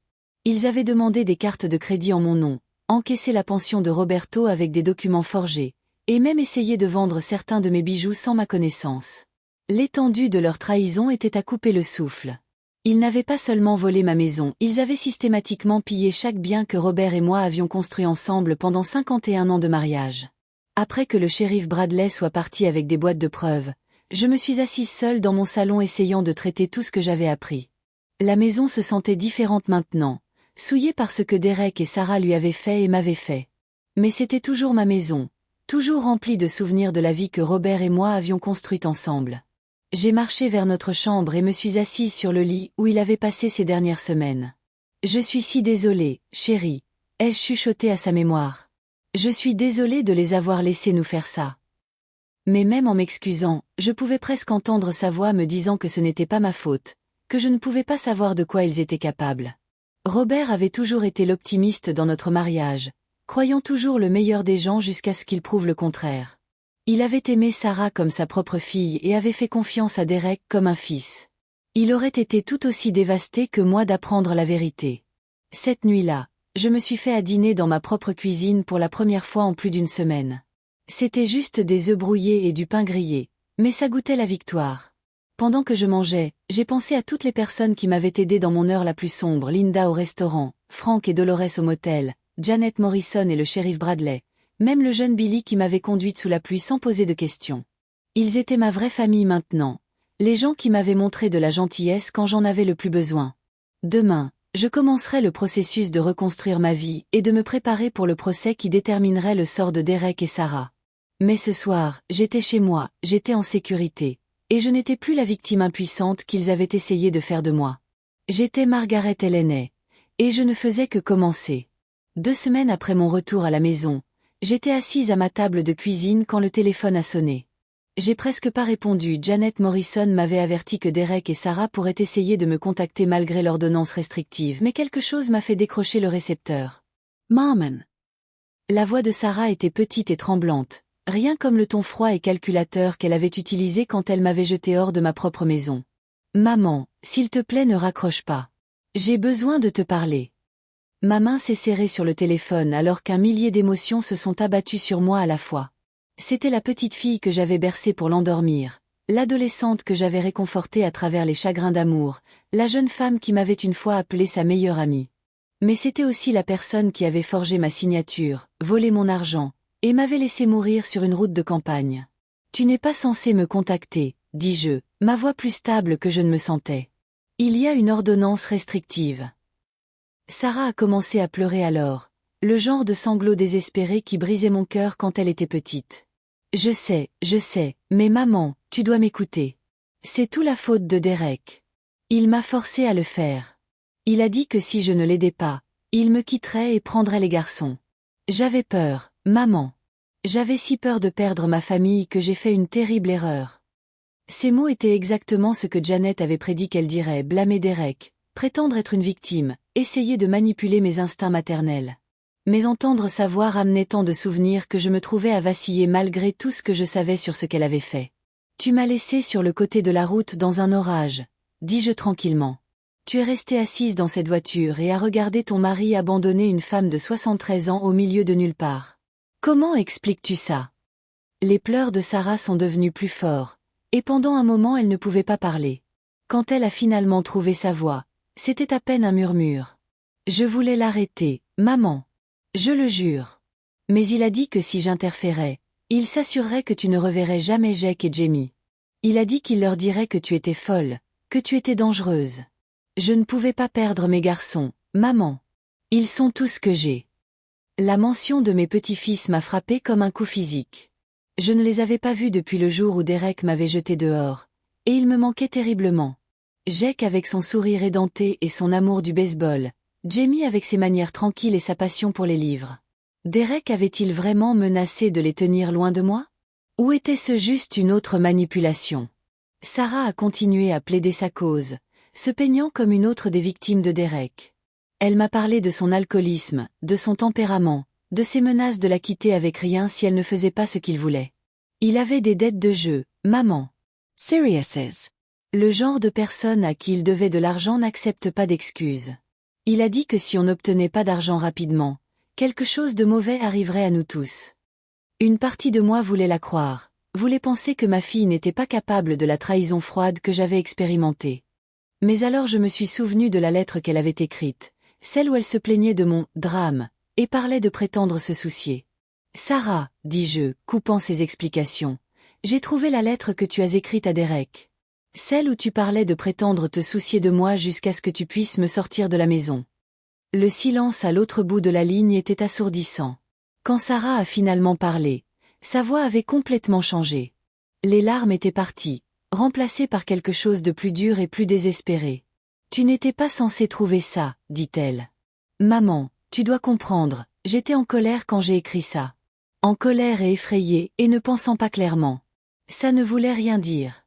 Ils avaient demandé des cartes de crédit en mon nom, encaissé la pension de Roberto avec des documents forgés, et même essayé de vendre certains de mes bijoux sans ma connaissance. L'étendue de leur trahison était à couper le souffle. Ils n'avaient pas seulement volé ma maison, ils avaient systématiquement pillé chaque bien que Robert et moi avions construit ensemble pendant 51 ans de mariage. Après que le shérif Bradley soit parti avec des boîtes de preuves, je me suis assise seule dans mon salon essayant de traiter tout ce que j'avais appris. La maison se sentait différente maintenant, souillée par ce que Derek et Sarah lui avaient fait et m'avaient fait. Mais c'était toujours ma maison, toujours remplie de souvenirs de la vie que Robert et moi avions construite ensemble. J'ai marché vers notre chambre et me suis assise sur le lit où il avait passé ces dernières semaines. Je suis si désolée, chérie, ai-je chuchoté à sa mémoire. Je suis désolée de les avoir laissés nous faire ça. Mais même en m'excusant, je pouvais presque entendre sa voix me disant que ce n'était pas ma faute, que je ne pouvais pas savoir de quoi ils étaient capables. Robert avait toujours été l'optimiste dans notre mariage, croyant toujours le meilleur des gens jusqu'à ce qu'il prouve le contraire. Il avait aimé Sarah comme sa propre fille et avait fait confiance à Derek comme un fils. Il aurait été tout aussi dévasté que moi d'apprendre la vérité. Cette nuit-là, je me suis fait à dîner dans ma propre cuisine pour la première fois en plus d'une semaine. C'était juste des œufs brouillés et du pain grillé, mais ça goûtait la victoire. Pendant que je mangeais, j'ai pensé à toutes les personnes qui m'avaient aidé dans mon heure la plus sombre, Linda au restaurant, Frank et Dolores au motel, Janet Morrison et le shérif Bradley, même le jeune Billy qui m'avait conduite sous la pluie sans poser de questions. Ils étaient ma vraie famille maintenant, les gens qui m'avaient montré de la gentillesse quand j'en avais le plus besoin. Demain, je commencerai le processus de reconstruire ma vie et de me préparer pour le procès qui déterminerait le sort de Derek et Sarah. Mais ce soir, j'étais chez moi, j'étais en sécurité, et je n'étais plus la victime impuissante qu'ils avaient essayé de faire de moi. J'étais Margaret Ellenet, et je ne faisais que commencer. 2 semaines après mon retour à la maison, j'étais assise à ma table de cuisine quand le téléphone a sonné. J'ai presque pas répondu. Janet Morrison m'avait averti que Derek et Sarah pourraient essayer de me contacter malgré l'ordonnance restrictive, mais quelque chose m'a fait décrocher le récepteur. Maman. La voix de Sarah était petite et tremblante, rien comme le ton froid et calculateur qu'elle avait utilisé quand elle m'avait jeté hors de ma propre maison. Maman, s'il te plaît ne raccroche pas. J'ai besoin de te parler. Ma main s'est serrée sur le téléphone alors qu'un millier d'émotions se sont abattues sur moi à la fois. C'était la petite fille que j'avais bercée pour l'endormir, l'adolescente que j'avais réconfortée à travers les chagrins d'amour, la jeune femme qui m'avait une fois appelée sa meilleure amie. Mais c'était aussi la personne qui avait forgé ma signature, volé mon argent, et m'avait laissé mourir sur une route de campagne. Tu n'es pas censé me contacter, dis-je, ma voix plus stable que je ne me sentais. Il y a une ordonnance restrictive. Sarah a commencé à pleurer alors, le genre de sanglot désespéré qui brisait mon cœur quand elle était petite. Je sais, mais maman, tu dois m'écouter. C'est tout la faute de Derek. Il m'a forcé à le faire. Il a dit que si je ne l'aidais pas, il me quitterait et prendrait les garçons. J'avais peur, maman. J'avais si peur de perdre ma famille que j'ai fait une terrible erreur. Ces mots étaient exactement ce que Janet avait prédit qu'elle dirait, blâmer Derek, prétendre être une victime, essayer de manipuler mes instincts maternels. Mais entendre sa voix ramenait tant de souvenirs que je me trouvais à vaciller malgré tout ce que je savais sur ce qu'elle avait fait. Tu m'as laissé sur le côté de la route dans un orage, dis-je tranquillement. Tu es restée assise dans cette voiture et à regarder ton mari abandonner une femme de 73 ans au milieu de nulle part. Comment expliques-tu ça? Les pleurs de Sarah sont devenus plus forts, et pendant un moment elle ne pouvait pas parler. Quand elle a finalement trouvé sa voix, c'était à peine un murmure. Je voulais l'arrêter, maman. Je le jure. Mais il a dit que si j'interférais, il s'assurerait que tu ne reverrais jamais Jake et Jamie. Il a dit qu'il leur dirait que tu étais folle, que tu étais dangereuse. Je ne pouvais pas perdre mes garçons, maman. Ils sont tout ce que j'ai. La mention de mes petits-fils m'a frappé comme un coup physique. Je ne les avais pas vus depuis le jour où Derek m'avait jeté dehors, et ils me manquaient terriblement. Jake avec son sourire édenté et son amour du baseball, Jamie avec ses manières tranquilles et sa passion pour les livres. Derek avait-il vraiment menacé de les tenir loin de moi? Ou était-ce juste une autre manipulation? Sarah a continué à plaider sa cause, se peignant comme une autre des victimes de Derek. Elle m'a parlé de son alcoolisme, de son tempérament, de ses menaces de la quitter avec rien si elle ne faisait pas ce qu'il voulait. Il avait des dettes de jeu, maman. Seriously. Le genre de personne à qui il devait de l'argent n'accepte pas d'excuses. Il a dit que si on n'obtenait pas d'argent rapidement, quelque chose de mauvais arriverait à nous tous. Une partie de moi voulait la croire, voulait penser que ma fille n'était pas capable de la trahison froide que j'avais expérimentée. Mais alors je me suis souvenu de la lettre qu'elle avait écrite, celle où elle se plaignait de mon « drame », et parlait de prétendre se soucier. « Sarah, dis-je, coupant ses explications, j'ai trouvé la lettre que tu as écrite à Derek. Celle où tu parlais de prétendre te soucier de moi jusqu'à ce que tu puisses me sortir de la maison. » Le silence à l'autre bout de la ligne était assourdissant. Quand Sarah a finalement parlé, sa voix avait complètement changé. Les larmes étaient parties, remplacées par quelque chose de plus dur et plus désespéré. Tu n'étais pas censée trouver ça, dit-elle. Maman, tu dois comprendre, j'étais en colère quand j'ai écrit ça. En colère et effrayée et ne pensant pas clairement. Ça ne voulait rien dire.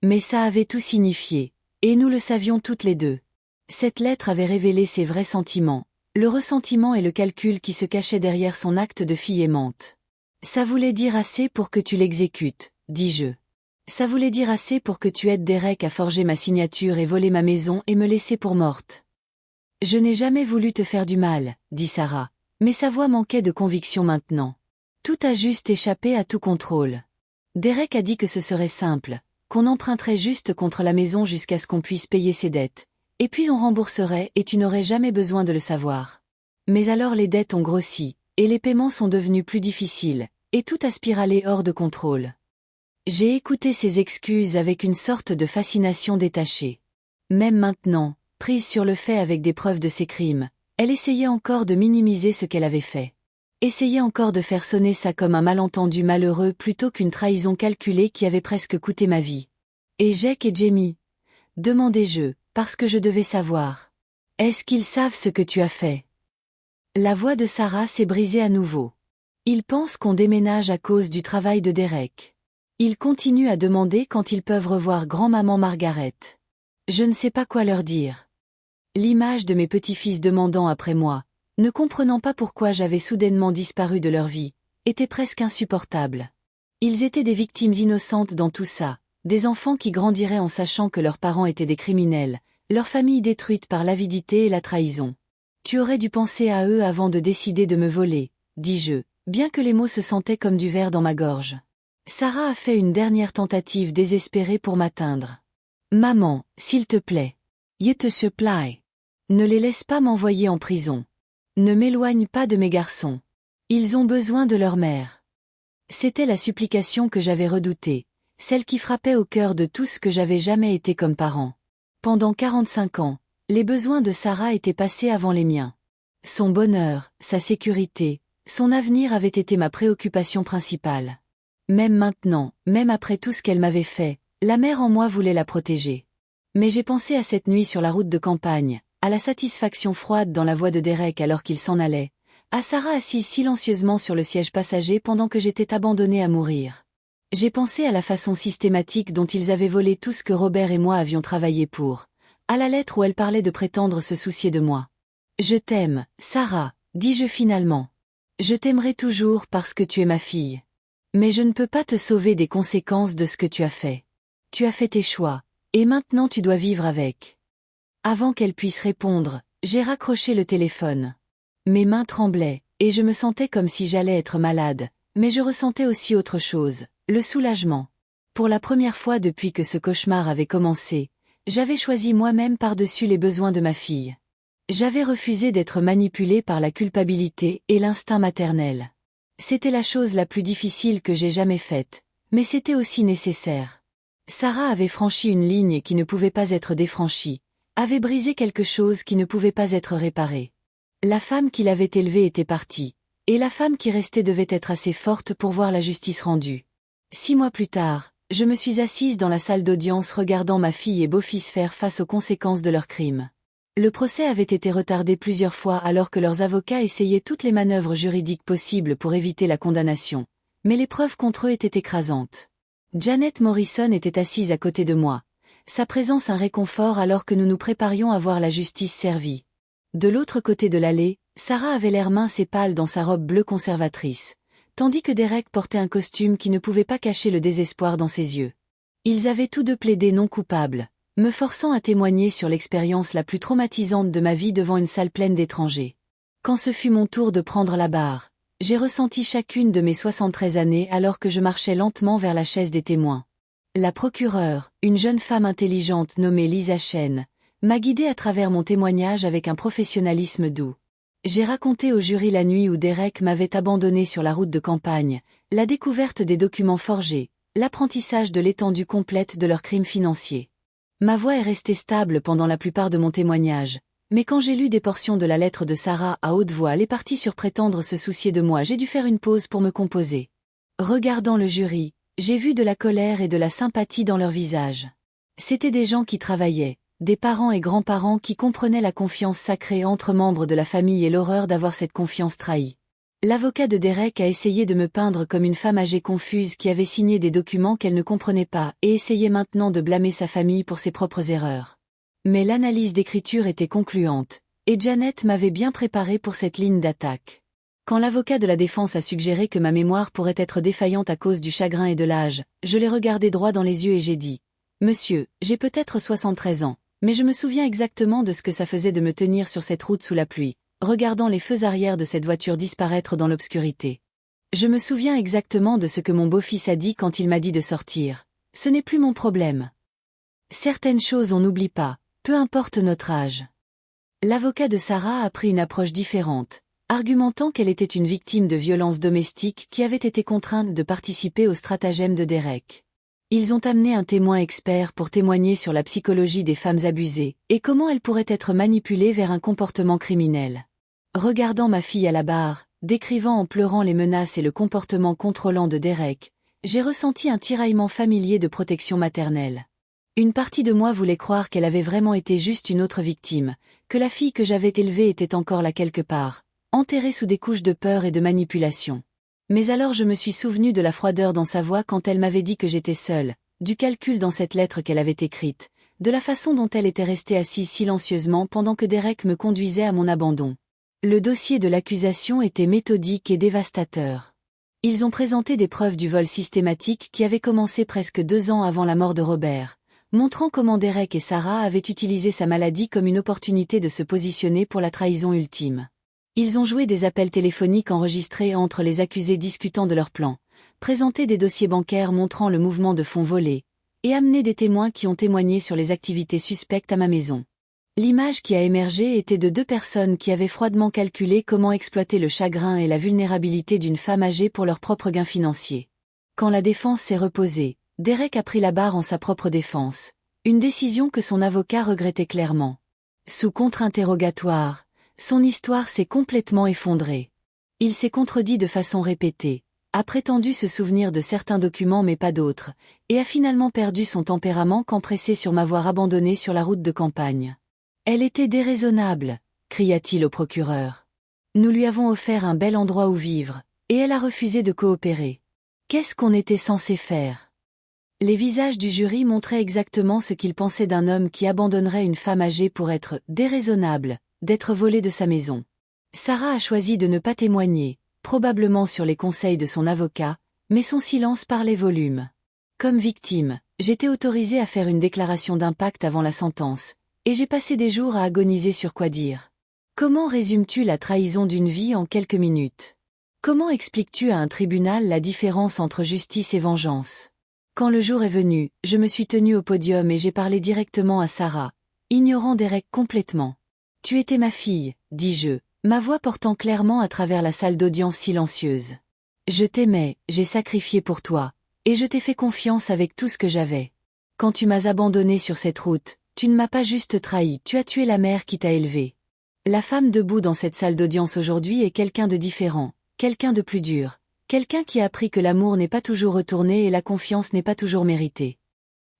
Mais ça avait tout signifié, et nous le savions toutes les deux. Cette lettre avait révélé ses vrais sentiments, le ressentiment et le calcul qui se cachaient derrière son acte de fille aimante. Ça voulait dire assez pour que tu l'exécutes, dis-je. Ça voulait dire assez pour que tu aides Derek à forger ma signature et voler ma maison et me laisser pour morte. Je n'ai jamais voulu te faire du mal, dit Sarah, mais sa voix manquait de conviction maintenant. Tout a juste échappé à tout contrôle. Derek a dit que ce serait simple, qu'on emprunterait juste contre la maison jusqu'à ce qu'on puisse payer ses dettes, et puis on rembourserait et tu n'aurais jamais besoin de le savoir. Mais alors les dettes ont grossi, et les paiements sont devenus plus difficiles, et tout a spiralé hors de contrôle. J'ai écouté ses excuses avec une sorte de fascination détachée. Même maintenant, prise sur le fait avec des preuves de ses crimes, elle essayait encore de minimiser ce qu'elle avait fait. Essayait encore de faire sonner ça comme un malentendu malheureux plutôt qu'une trahison calculée qui avait presque coûté ma vie. Et Jake et Jamie? Demandai-je, parce que je devais savoir. Est-ce qu'ils savent ce que tu as fait? La voix de Sarah s'est brisée à nouveau. Ils pensent qu'on déménage à cause du travail de Derek. Ils continuent à demander quand ils peuvent revoir grand-maman Margaret. Je ne sais pas quoi leur dire. L'image de mes petits-fils demandant après moi, ne comprenant pas pourquoi j'avais soudainement disparu de leur vie, était presque insupportable. Ils étaient des victimes innocentes dans tout ça, des enfants qui grandiraient en sachant que leurs parents étaient des criminels, leur famille détruite par l'avidité et la trahison. Tu aurais dû penser à eux avant de décider de me voler, dis-je, bien que les mots se sentaient comme du verre dans ma gorge. Sarah a fait une dernière tentative désespérée pour m'atteindre. Maman, s'il te plaît. Te supplie. Ne les laisse pas m'envoyer en prison. Ne m'éloigne pas de mes garçons. Ils ont besoin de leur mère. C'était la supplication que j'avais redoutée, celle qui frappait au cœur de tout ce que j'avais jamais été comme parent. Pendant 45 ans, les besoins de Sarah étaient passés avant les miens. Son bonheur, sa sécurité, son avenir avaient été ma préoccupation principale. Même maintenant, même après tout ce qu'elle m'avait fait, la mère en moi voulait la protéger. Mais j'ai pensé à cette nuit sur la route de campagne, à la satisfaction froide dans la voix de Derek alors qu'il s'en allait, à Sarah assise silencieusement sur le siège passager pendant que j'étais abandonnée à mourir. J'ai pensé à la façon systématique dont ils avaient volé tout ce que Robert et moi avions travaillé pour, à la lettre où elle parlait de prétendre se soucier de moi. Je t'aime, Sarah, dis-je finalement. Je t'aimerai toujours parce que tu es ma fille. Mais je ne peux pas te sauver des conséquences de ce que tu as fait. Tu as fait tes choix, et maintenant tu dois vivre avec. Avant qu'elle puisse répondre, j'ai raccroché le téléphone. Mes mains tremblaient, et je me sentais comme si j'allais être malade, mais je ressentais aussi autre chose, le soulagement. Pour la première fois depuis que ce cauchemar avait commencé, j'avais choisi moi-même par-dessus les besoins de ma fille. J'avais refusé d'être manipulée par la culpabilité et l'instinct maternel. C'était la chose la plus difficile que j'ai jamais faite, mais c'était aussi nécessaire. Sarah avait franchi une ligne qui ne pouvait pas être défranchie, avait brisé quelque chose qui ne pouvait pas être réparé. La femme qui l'avait élevée était partie, et la femme qui restait devait être assez forte pour voir la justice rendue. 6 mois plus tard, je me suis assise dans la salle d'audience regardant ma fille et beau-fils faire face aux conséquences de leurs crimes. Le procès avait été retardé plusieurs fois alors que leurs avocats essayaient toutes les manœuvres juridiques possibles pour éviter la condamnation, mais les preuves contre eux étaient écrasantes. Janet Morrison était assise à côté de moi, sa présence un réconfort alors que nous nous préparions à voir la justice servie. De l'autre côté de l'allée, Sarah avait l'air mince et pâle dans sa robe bleue conservatrice, tandis que Derek portait un costume qui ne pouvait pas cacher le désespoir dans ses yeux. Ils avaient tous deux plaidé non coupables, me forçant à témoigner sur l'expérience la plus traumatisante de ma vie devant une salle pleine d'étrangers. Quand ce fut mon tour de prendre la barre, j'ai ressenti chacune de mes 73 années alors que je marchais lentement vers la chaise des témoins. La procureure, une jeune femme intelligente nommée Lisa Chen, m'a guidée à travers mon témoignage avec un professionnalisme doux. J'ai raconté au jury la nuit où Derek m'avait abandonné sur la route de campagne, la découverte des documents forgés, l'apprentissage de l'étendue complète de leurs crimes financiers. Ma voix est restée stable pendant la plupart de mon témoignage, Mais quand j'ai lu des portions de la lettre de Sarah à haute voix, elle est partie sur prétendre se soucier de moi, j'ai dû faire une pause pour me composer. Regardant le jury, j'ai vu de la colère et de la sympathie dans leurs visages. C'étaient des gens qui travaillaient, des parents et grands-parents qui comprenaient la confiance sacrée entre membres de la famille et l'horreur d'avoir cette confiance trahie. L'avocat de Derek a essayé de me peindre comme une femme âgée confuse qui avait signé des documents qu'elle ne comprenait pas et essayait maintenant de blâmer sa famille pour ses propres erreurs. Mais l'analyse d'écriture était concluante, et Janet m'avait bien préparé pour cette ligne d'attaque. Quand l'avocat de la défense a suggéré que ma mémoire pourrait être défaillante à cause du chagrin et de l'âge, je l'ai regardé droit dans les yeux et j'ai dit « Monsieur, j'ai peut-être 73 ans, mais je me souviens exactement de ce que ça faisait de me tenir sur cette route sous la pluie, regardant les feux arrière de cette voiture disparaître dans l'obscurité. Je me souviens exactement de ce que mon beau-fils a dit quand il m'a dit de sortir. Ce n'est plus mon problème. Certaines choses on n'oublie pas, peu importe notre âge. » L'avocat de Sarah a pris une approche différente, argumentant qu'elle était une victime de violences domestiques qui avait été contrainte de participer au stratagème de Derek. Ils ont amené un témoin expert pour témoigner sur la psychologie des femmes abusées et comment elles pourraient être manipulées vers un comportement criminel. Regardant ma fille à la barre, décrivant en pleurant les menaces et le comportement contrôlant de Derek, j'ai ressenti un tiraillement familier de protection maternelle. Une partie de moi voulait croire qu'elle avait vraiment été juste une autre victime, que la fille que j'avais élevée était encore là quelque part, enterrée sous des couches de peur et de manipulation. Mais alors je me suis souvenu de la froideur dans sa voix quand elle m'avait dit que j'étais seule, du calcul dans cette lettre qu'elle avait écrite, de la façon dont elle était restée assise silencieusement pendant que Derek me conduisait à mon abandon. Le dossier de l'accusation était méthodique et dévastateur. Ils ont présenté des preuves du vol systématique qui avait commencé presque 2 ans avant la mort de Robert, montrant comment Derek et Sarah avaient utilisé sa maladie comme une opportunité de se positionner pour la trahison ultime. Ils ont joué des appels téléphoniques enregistrés entre les accusés discutant de leur plan, présenté des dossiers bancaires montrant le mouvement de fonds volés, et amené des témoins qui ont témoigné sur les activités suspectes à ma maison. L'image qui a émergé était de 2 personnes qui avaient froidement calculé comment exploiter le chagrin et la vulnérabilité d'une femme âgée pour leur propre gain financier. Quand la défense s'est reposée, Derek a pris la barre en sa propre défense, une décision que son avocat regrettait clairement. Sous contre-interrogatoire, son histoire s'est complètement effondrée. Il s'est contredit de façon répétée, a prétendu se souvenir de certains documents mais pas d'autres, et a finalement perdu son tempérament quand pressé sur m'avoir abandonné sur la route de campagne. « Elle était déraisonnable », cria-t-il au procureur. « Nous lui avons offert un bel endroit où vivre, et elle a refusé de coopérer. Qu'est-ce qu'on était censé faire ?» Les visages du jury montraient exactement ce qu'ils pensaient d'un homme qui abandonnerait une femme âgée pour être déraisonnable, d'être volée de sa maison. Sarah a choisi de ne pas témoigner, probablement sur les conseils de son avocat, mais son silence parlait volume. Comme victime, j'étais autorisée à faire une déclaration d'impact avant la sentence, et j'ai passé des jours à agoniser sur quoi dire. Comment résumes-tu la trahison d'une vie en quelques minutes? Comment expliques-tu à un tribunal la différence entre justice et vengeance? Quand le jour est venu, je me suis tenue au podium et j'ai parlé directement à Sarah, ignorant Derek complètement. « Tu étais ma fille », dis-je, ma voix portant clairement à travers la salle d'audience silencieuse. « Je t'aimais, j'ai sacrifié pour toi, et je t'ai fait confiance avec tout ce que j'avais. Quand tu m'as abandonné sur cette route, tu ne m'as pas juste trahi, tu as tué la mère qui t'a élevée. » La femme debout dans cette salle d'audience aujourd'hui est quelqu'un de différent, quelqu'un de plus dur. Quelqu'un qui a appris que l'amour n'est pas toujours retourné et la confiance n'est pas toujours méritée.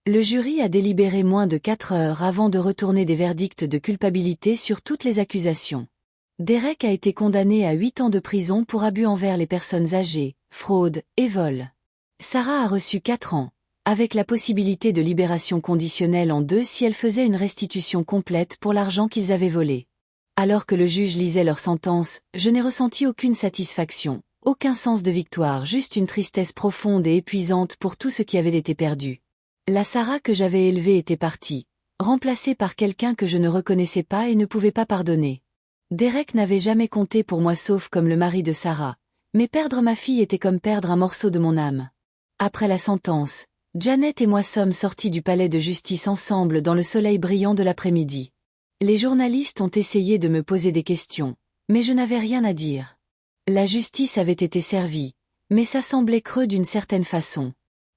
Le jury a délibéré moins de 4 heures avant de retourner des verdicts de culpabilité sur toutes les accusations. Derek a été condamné à 8 ans de prison pour abus envers les personnes âgées, fraude et vol. Sarah a reçu 4 ans, avec la possibilité de libération conditionnelle en 2 si elle faisait une restitution complète pour l'argent qu'ils avaient volé. Alors que le juge lisait leur sentence, je n'ai ressenti aucune satisfaction. Aucun sens de victoire, juste une tristesse profonde et épuisante pour tout ce qui avait été perdu. La Sarah que j'avais élevée était partie, remplacée par quelqu'un que je ne reconnaissais pas et ne pouvais pas pardonner. Derek n'avait jamais compté pour moi sauf comme le mari de Sarah, mais perdre ma fille était comme perdre un morceau de mon âme. Après la sentence, Janet et moi sommes sortis du palais de justice ensemble dans le soleil brillant de l'après-midi. Les journalistes ont essayé de me poser des questions, mais je n'avais rien à dire. La justice avait été servie, mais ça semblait creux d'une certaine façon.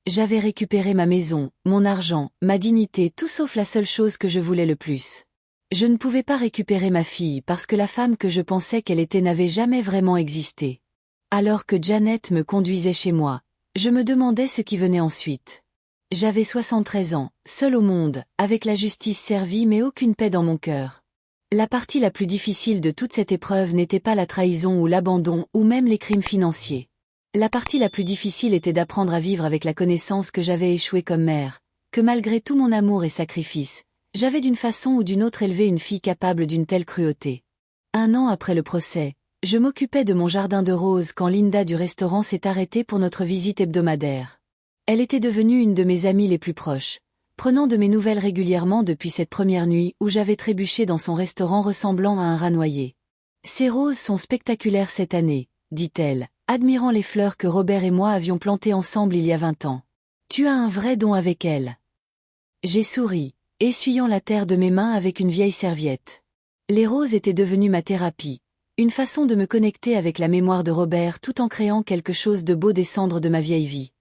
J'avais récupéré ma maison, mon argent, ma dignité, tout sauf la seule chose que je voulais le plus. Je ne pouvais pas récupérer ma fille parce que la femme que je pensais qu'elle était n'avait jamais vraiment existé. Alors que Janet me conduisait chez moi, je me demandais ce qui venait ensuite. J'avais 73 ans, seul au monde, avec la justice servie mais aucune paix dans mon cœur. La partie la plus difficile de toute cette épreuve n'était pas la trahison ou l'abandon ou même les crimes financiers. La partie la plus difficile était d'apprendre à vivre avec la connaissance que j'avais échoué comme mère, que malgré tout mon amour et sacrifice, j'avais d'une façon ou d'une autre élevé une fille capable d'une telle cruauté. 1 an après le procès, je m'occupais de mon jardin de roses quand Linda du restaurant s'est arrêtée pour notre visite hebdomadaire. Elle était devenue une de mes amies les plus proches, prenant de mes nouvelles régulièrement depuis cette première nuit où j'avais trébuché dans son restaurant ressemblant à un rat noyé. Ces roses sont spectaculaires cette année, dit-elle, admirant les fleurs que Robert et moi avions plantées ensemble il y a 20 ans. Tu as un vrai don avec elles. J'ai souri, essuyant la terre de mes mains avec une vieille serviette. Les roses étaient devenues ma thérapie, une façon de me connecter avec la mémoire de Robert tout en créant quelque chose de beau des cendres de ma vieille vie.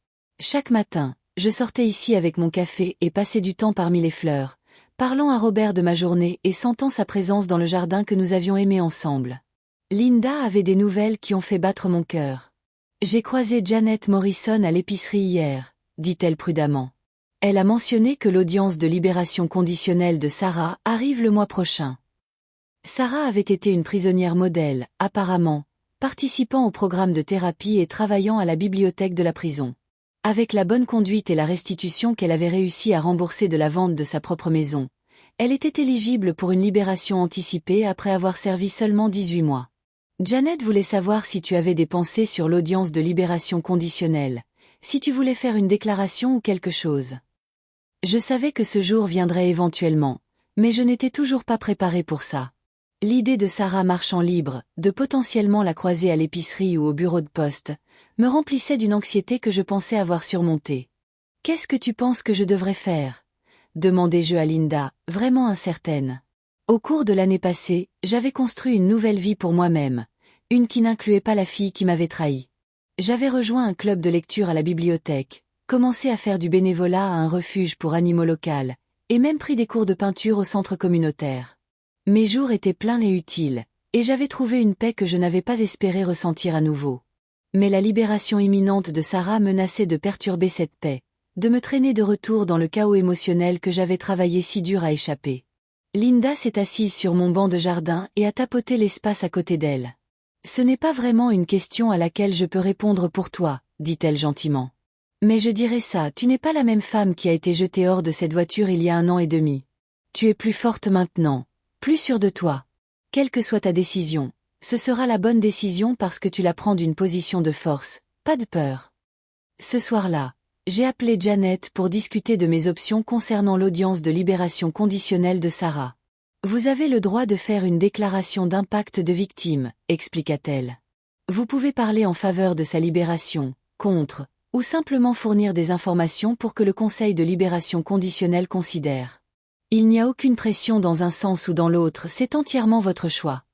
Chaque matin, je sortais ici avec mon café et passais du temps parmi les fleurs, parlant à Robert de ma journée et sentant sa présence dans le jardin que nous avions aimé ensemble. Linda avait des nouvelles qui ont fait battre mon cœur. J'ai croisé Janet Morrison à l'épicerie hier, dit-elle prudemment. Elle a mentionné que l'audience de libération conditionnelle de Sarah arrive le mois prochain. Sarah avait été une prisonnière modèle, apparemment, participant au programme de thérapie et travaillant à la bibliothèque de la prison. Avec la bonne conduite et la restitution qu'elle avait réussi à rembourser de la vente de sa propre maison, elle était éligible pour une libération anticipée après avoir servi seulement 18 mois. Janet voulait savoir si tu avais des pensées sur l'audience de libération conditionnelle, si tu voulais faire une déclaration ou quelque chose. Je savais que ce jour viendrait éventuellement, mais je n'étais toujours pas préparée pour ça. L'idée de Sarah marchand libre, de potentiellement la croiser à l'épicerie ou au bureau de poste, me remplissait d'une anxiété que je pensais avoir surmontée. « Qu'est-ce que tu penses que je devrais faire ?» demandai-je à Linda, vraiment incertaine. Au cours de l'année passée, j'avais construit une nouvelle vie pour moi-même, une qui n'incluait pas la fille qui m'avait trahi. J'avais rejoint un club de lecture à la bibliothèque, commencé à faire du bénévolat à un refuge pour animaux local, et même pris des cours de peinture au centre communautaire. Mes jours étaient pleins et utiles, et j'avais trouvé une paix que je n'avais pas espéré ressentir à nouveau. Mais la libération imminente de Sarah menaçait de perturber cette paix, de me traîner de retour dans le chaos émotionnel que j'avais travaillé si dur à échapper. Linda s'est assise sur mon banc de jardin et a tapoté l'espace à côté d'elle. « Ce n'est pas vraiment une question à laquelle je peux répondre pour toi, dit-elle gentiment. Mais je dirais ça, tu n'es pas la même femme qui a été jetée hors de cette voiture il y a 1 an et demi. Tu es plus forte maintenant. Plus sûre de toi. Quelle que soit ta décision, ce sera la bonne décision parce que tu la prends d'une position de force, pas de peur. » Ce soir-là, j'ai appelé Janet pour discuter de mes options concernant l'audience de libération conditionnelle de Sarah. « Vous avez le droit de faire une déclaration d'impact de victime, expliqua-t-elle. Vous pouvez parler en faveur de sa libération, contre, ou simplement fournir des informations pour que le Conseil de libération conditionnelle considère. Il n'y a aucune pression dans un sens ou dans l'autre, c'est entièrement votre choix. »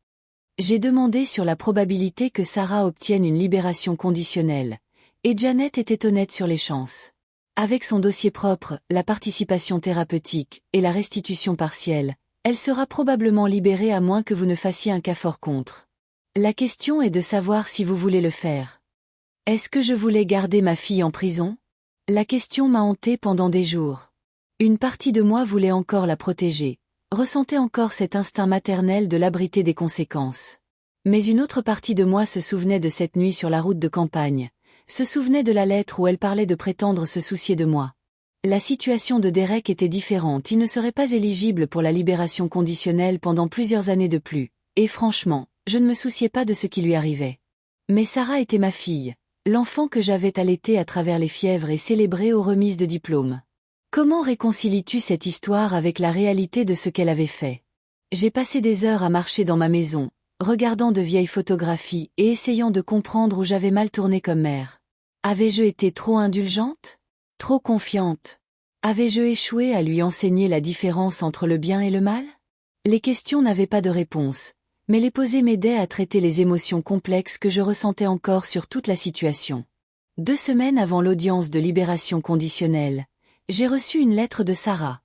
J'ai demandé sur la probabilité que Sarah obtienne une libération conditionnelle, et Janet était honnête sur les chances. Avec son dossier propre, la participation thérapeutique et la restitution partielle, elle sera probablement libérée à moins que vous ne fassiez un cas fort contre. La question est de savoir si vous voulez le faire. Est-ce que je voulais garder ma fille en prison? La question m'a hantée pendant des jours. Une partie de moi voulait encore la protéger, ressentait encore cet instinct maternel de l'abriter des conséquences. Mais une autre partie de moi se souvenait de cette nuit sur la route de campagne, se souvenait de la lettre où elle parlait de prétendre se soucier de moi. La situation de Derek était différente, il ne serait pas éligible pour la libération conditionnelle pendant plusieurs années de plus, et franchement, je ne me souciais pas de ce qui lui arrivait. Mais Sarah était ma fille, l'enfant que j'avais allaité à travers les fièvres et célébré aux remises de diplômes. Comment réconcilies-tu cette histoire avec la réalité de ce qu'elle avait fait? J'ai passé des heures à marcher dans ma maison, regardant de vieilles photographies et essayant de comprendre où j'avais mal tourné comme mère. Avais-je été trop indulgente? Trop confiante? Avais-je échoué à lui enseigner la différence entre le bien et le mal? Les questions n'avaient pas de réponse, mais les poser m'aidait à traiter les émotions complexes que je ressentais encore sur toute la situation. 2 semaines avant l'audience de libération conditionnelle, j'ai reçu une lettre de Sarah.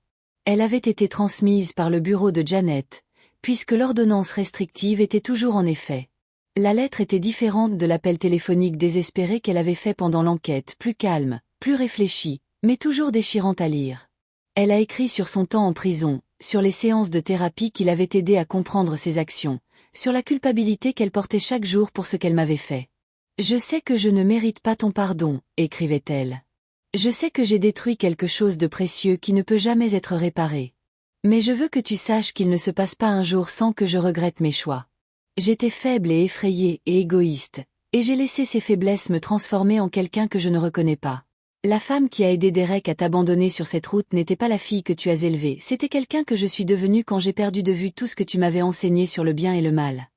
Elle avait été transmise par le bureau de Janet, puisque l'ordonnance restrictive était toujours en effet. La lettre était différente de l'appel téléphonique désespéré qu'elle avait fait pendant l'enquête, plus calme, plus réfléchi, mais toujours déchirante à lire. Elle a écrit sur son temps en prison, sur les séances de thérapie qui l'avaient aidé à comprendre ses actions, sur la culpabilité qu'elle portait chaque jour pour ce qu'elle m'avait fait. « Je sais que je ne mérite pas ton pardon », écrivait-elle. « Je sais que j'ai détruit quelque chose de précieux qui ne peut jamais être réparé. Mais je veux que tu saches qu'il ne se passe pas un jour sans que je regrette mes choix. J'étais faible et effrayée et égoïste, et j'ai laissé ces faiblesses me transformer en quelqu'un que je ne reconnais pas. La femme qui a aidé Derek à t'abandonner sur cette route n'était pas la fille que tu as élevée, c'était quelqu'un que je suis devenue quand j'ai perdu de vue tout ce que tu m'avais enseigné sur le bien et le mal. »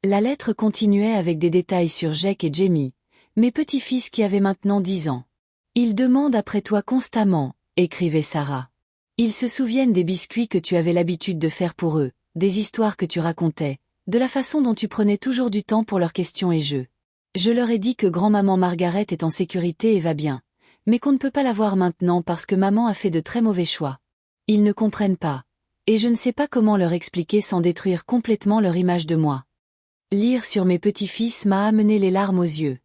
La lettre continuait avec des détails sur Jake et Jamie, mes petits-fils qui avaient maintenant 10 ans. « Ils demandent après toi constamment, » écrivait Sarah. « Ils se souviennent des biscuits que tu avais l'habitude de faire pour eux, des histoires que tu racontais, de la façon dont tu prenais toujours du temps pour leurs questions et jeux. Je leur ai dit que grand-maman Margaret est en sécurité et va bien, mais qu'on ne peut pas la voir maintenant parce que maman a fait de très mauvais choix. Ils ne comprennent pas, et je ne sais pas comment leur expliquer sans détruire complètement leur image de moi. Lire sur mes petits-fils m'a amené les larmes aux yeux.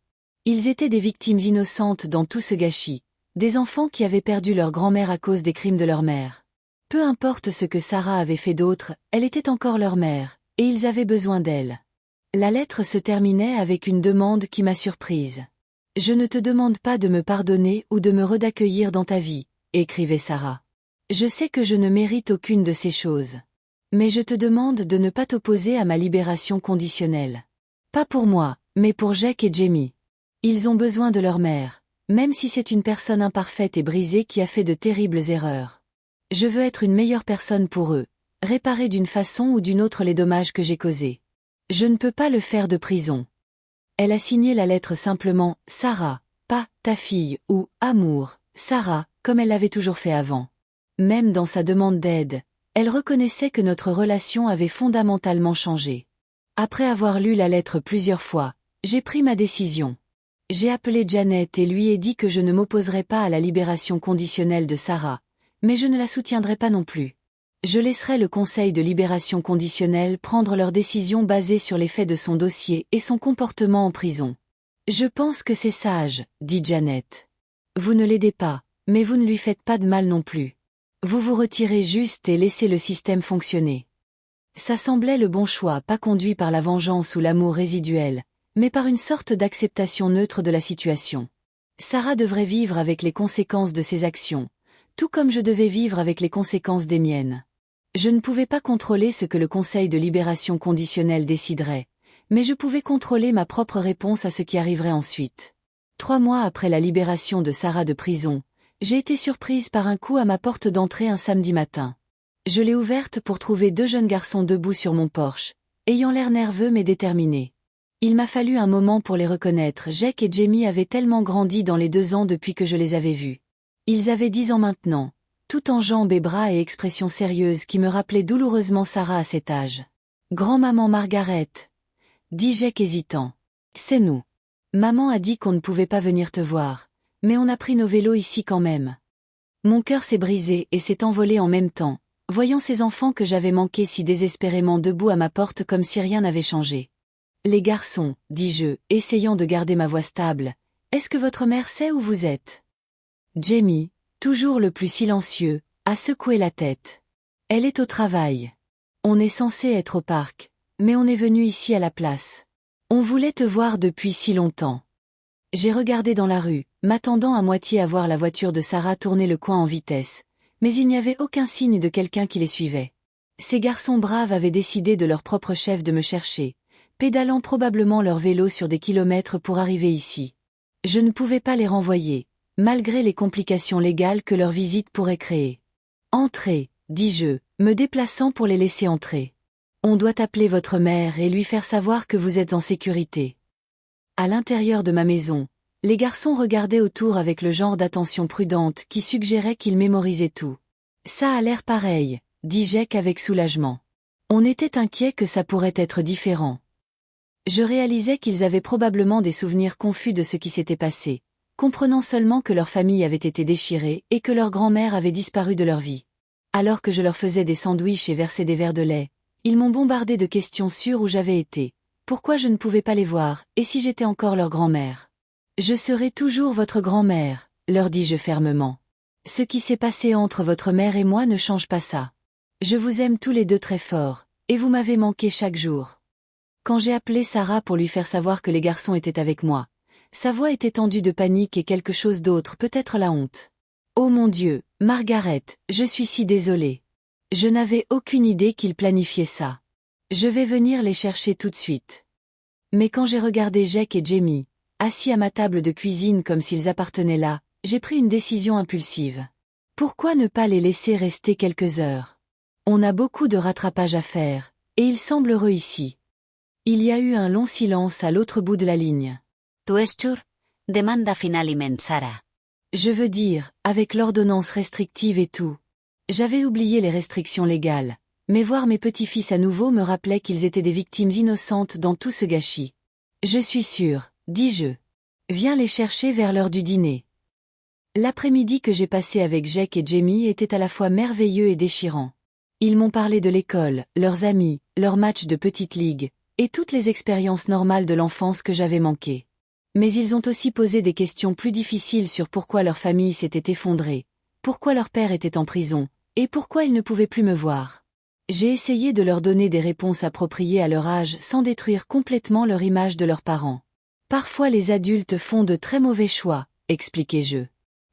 Ils étaient des victimes innocentes dans tout ce gâchis, des enfants qui avaient perdu leur grand-mère à cause des crimes de leur mère. Peu importe ce que Sarah avait fait d'autre, elle était encore leur mère, et ils avaient besoin d'elle. La lettre se terminait avec une demande qui m'a surprise. « Je ne te demande pas de me pardonner ou de me redaccueillir dans ta vie, » écrivait Sarah. « Je sais que je ne mérite aucune de ces choses. Mais je te demande de ne pas t'opposer à ma libération conditionnelle. Pas pour moi, mais pour Jake et Jamie. Ils ont besoin de leur mère, même si c'est une personne imparfaite et brisée qui a fait de terribles erreurs. Je veux être une meilleure personne pour eux, réparer d'une façon ou d'une autre les dommages que j'ai causés. Je ne peux pas le faire de prison. » Elle a signé la lettre simplement « Sarah », pas « ta fille » ou « amour », Sarah, comme elle l'avait toujours fait avant. Même dans sa demande d'aide, elle reconnaissait que notre relation avait fondamentalement changé. Après avoir lu la lettre plusieurs fois, j'ai pris ma décision. J'ai appelé Janet et lui ai dit que je ne m'opposerais pas à la libération conditionnelle de Sarah, mais je ne la soutiendrai pas non plus. Je laisserai le Conseil de libération conditionnelle prendre leur décision basée sur les faits de son dossier et son comportement en prison. Je pense que c'est sage, dit Janet. Vous ne l'aidez pas, mais vous ne lui faites pas de mal non plus. Vous vous retirez juste et laissez le système fonctionner. Ça semblait le bon choix, pas conduit par la vengeance ou l'amour résiduel, mais par une sorte d'acceptation neutre de la situation. Sarah devrait vivre avec les conséquences de ses actions, tout comme je devais vivre avec les conséquences des miennes. Je ne pouvais pas contrôler ce que le Conseil de libération conditionnelle déciderait, mais je pouvais contrôler ma propre réponse à ce qui arriverait ensuite. 3 mois après la libération de Sarah de prison, j'ai été surprise par un coup à ma porte d'entrée un samedi matin. Je l'ai ouverte pour trouver 2 jeunes garçons debout sur mon porche, ayant l'air nerveux mais déterminés. Il m'a fallu un moment pour les reconnaître. Jake et Jamie avaient tellement grandi dans les 2 ans depuis que je les avais vus. Ils avaient 10 ans maintenant, tout en jambes et bras et expressions sérieuses qui me rappelaient douloureusement Sarah à cet âge. « Grand-maman Margaret » dit Jake hésitant. « C'est nous. Maman a dit qu'on ne pouvait pas venir te voir, mais on a pris nos vélos ici quand même. » Mon cœur s'est brisé et s'est envolé en même temps, voyant ces enfants que j'avais manqués si désespérément debout à ma porte comme si rien n'avait changé. « Les garçons, dis-je, essayant de garder ma voix stable, est-ce que votre mère sait où vous êtes ?» Jamie, toujours le plus silencieux, a secoué la tête. « Elle est au travail. On est censé être au parc, mais on est venu ici à la place. On voulait te voir depuis si longtemps. » J'ai regardé dans la rue, m'attendant à moitié à voir la voiture de Sarah tourner le coin en vitesse, mais il n'y avait aucun signe de quelqu'un qui les suivait. Ces garçons braves avaient décidé de leur propre chef de me chercher, pédalant probablement leur vélo sur des kilomètres pour arriver ici. Je ne pouvais pas les renvoyer, malgré les complications légales que leur visite pourrait créer. « Entrez, dis-je, me déplaçant pour les laisser entrer. On doit appeler votre mère et lui faire savoir que vous êtes en sécurité. » À l'intérieur de ma maison, les garçons regardaient autour avec le genre d'attention prudente qui suggérait qu'ils mémorisaient tout. « Ça a l'air pareil, » dit Jake avec soulagement. On était inquiet que ça pourrait être différent. Je réalisais qu'ils avaient probablement des souvenirs confus de ce qui s'était passé, comprenant seulement que leur famille avait été déchirée et que leur grand-mère avait disparu de leur vie. Alors que je leur faisais des sandwichs et versais des verres de lait, ils m'ont bombardé de questions sur où j'avais été, pourquoi je ne pouvais pas les voir, et si j'étais encore leur grand-mère. Je serai toujours votre grand-mère, leur dis-je fermement. Ce qui s'est passé entre votre mère et moi ne change pas ça. Je vous aime tous les deux très fort, et vous m'avez manqué chaque jour. Quand j'ai appelé Sarah pour lui faire savoir que les garçons étaient avec moi, sa voix était tendue de panique et quelque chose d'autre, peut-être la honte. Oh mon Dieu, Margaret, je suis si désolée. Je n'avais aucune idée qu'il planifiait ça. Je vais venir les chercher tout de suite. Mais quand j'ai regardé Jake et Jamie, assis à ma table de cuisine comme s'ils appartenaient là, j'ai pris une décision impulsive. Pourquoi ne pas les laisser rester quelques heures? On a beaucoup de rattrapage à faire, et ils semblent heureux ici. Il y a eu un long silence à l'autre bout de la ligne. Tu es sûr? Demanda finalment Sarah. Je veux dire, avec l'ordonnance restrictive et tout. J'avais oublié les restrictions légales, mais voir mes petits-fils à nouveau me rappelait qu'ils étaient des victimes innocentes dans tout ce gâchis. Je suis sûre, dis-je. Viens les chercher vers l'heure du dîner. L'après-midi que j'ai passé avec Jake et Jamie était à la fois merveilleux et déchirant. Ils m'ont parlé de l'école, leurs amis, leurs matchs de petite ligue, et toutes les expériences normales de l'enfance que j'avais manquées. Mais ils ont aussi posé des questions plus difficiles sur pourquoi leur famille s'était effondrée, pourquoi leur père était en prison, et pourquoi ils ne pouvaient plus me voir. J'ai essayé de leur donner des réponses appropriées à leur âge sans détruire complètement leur image de leurs parents. Parfois les adultes font de très mauvais choix, expliquai-je.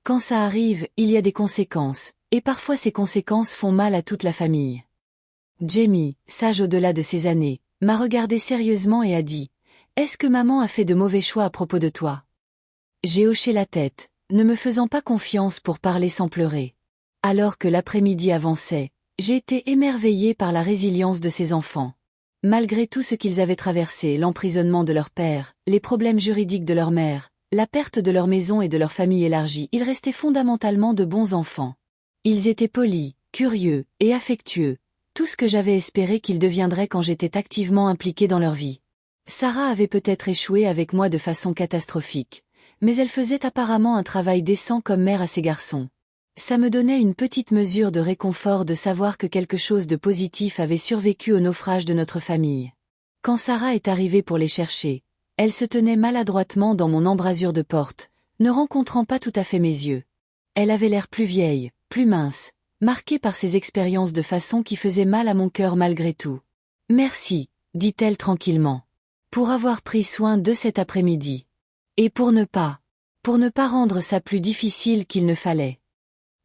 Quand ça arrive, il y a des conséquences, et parfois ces conséquences font mal à toute la famille. Jamie, sage au-delà de ses années, m'a regardé sérieusement et a dit « Est-ce que maman a fait de mauvais choix à propos de toi ?» J'ai hoché la tête, ne me faisant pas confiance pour parler sans pleurer. Alors que l'après-midi avançait, j'ai été émerveillée par la résilience de ces enfants. Malgré tout ce qu'ils avaient traversé, l'emprisonnement de leur père, les problèmes juridiques de leur mère, la perte de leur maison et de leur famille élargie, ils restaient fondamentalement de bons enfants. Ils étaient polis, curieux et affectueux, tout ce que j'avais espéré qu'ils deviendraient quand j'étais activement impliquée dans leur vie. Sarah avait peut-être échoué avec moi de façon catastrophique, mais elle faisait apparemment un travail décent comme mère à ses garçons. Ça me donnait une petite mesure de réconfort de savoir que quelque chose de positif avait survécu au naufrage de notre famille. Quand Sarah est arrivée pour les chercher, elle se tenait maladroitement dans mon embrasure de porte, ne rencontrant pas tout à fait mes yeux. Elle avait l'air plus vieille, plus mince, marquée par ses expériences de façon qui faisait mal à mon cœur malgré tout. « Merci », dit-elle tranquillement, « pour avoir pris soin d'eux cet après-midi. Et pour ne pas rendre ça plus difficile qu'il ne fallait. »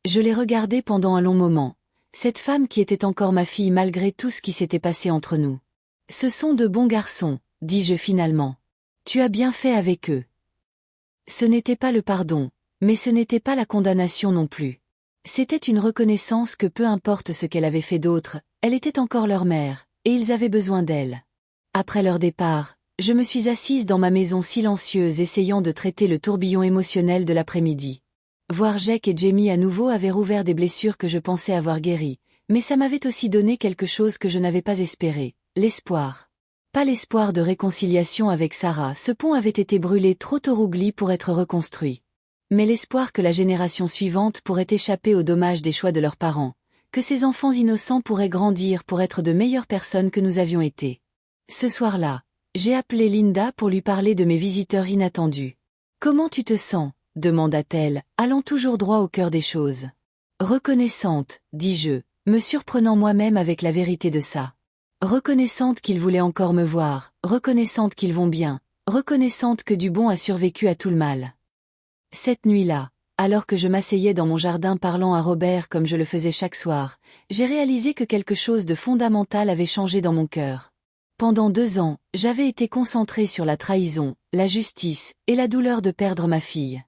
Je l'ai regardée pendant un long moment, cette femme qui était encore ma fille malgré tout ce qui s'était passé entre nous. « Ce sont de bons garçons, dis-je finalement. Tu as bien fait avec eux. » Ce n'était pas le pardon, mais ce n'était pas la condamnation non plus. C'était une reconnaissance que peu importe ce qu'elle avait fait d'autre, elle était encore leur mère, et ils avaient besoin d'elle. Après leur départ, je me suis assise dans ma maison silencieuse essayant de traiter le tourbillon émotionnel de l'après-midi. Voir Jake et Jamie à nouveau avait rouvert des blessures que je pensais avoir guéries, mais ça m'avait aussi donné quelque chose que je n'avais pas espéré, l'espoir. Pas l'espoir de réconciliation avec Sarah, ce pont avait été brûlé trop tôt rougli pour être reconstruit. Mais l'espoir que la génération suivante pourrait échapper aux dommages des choix de leurs parents, que ces enfants innocents pourraient grandir pour être de meilleures personnes que nous avions été. Ce soir-là, j'ai appelé Linda pour lui parler de mes visiteurs inattendus. « Comment tu te sens ?» demanda-t-elle, allant toujours droit au cœur des choses. « Reconnaissante, dis-je, me surprenant moi-même avec la vérité de ça. Reconnaissante qu'ils voulaient encore me voir, reconnaissante qu'ils vont bien, reconnaissante que du bon a survécu à tout le mal. » Cette nuit-là, alors que je m'asseyais dans mon jardin parlant à Robert comme je le faisais chaque soir, j'ai réalisé que quelque chose de fondamental avait changé dans mon cœur. Pendant 2 ans, j'avais été concentrée sur la trahison, la justice et la douleur de perdre ma fille.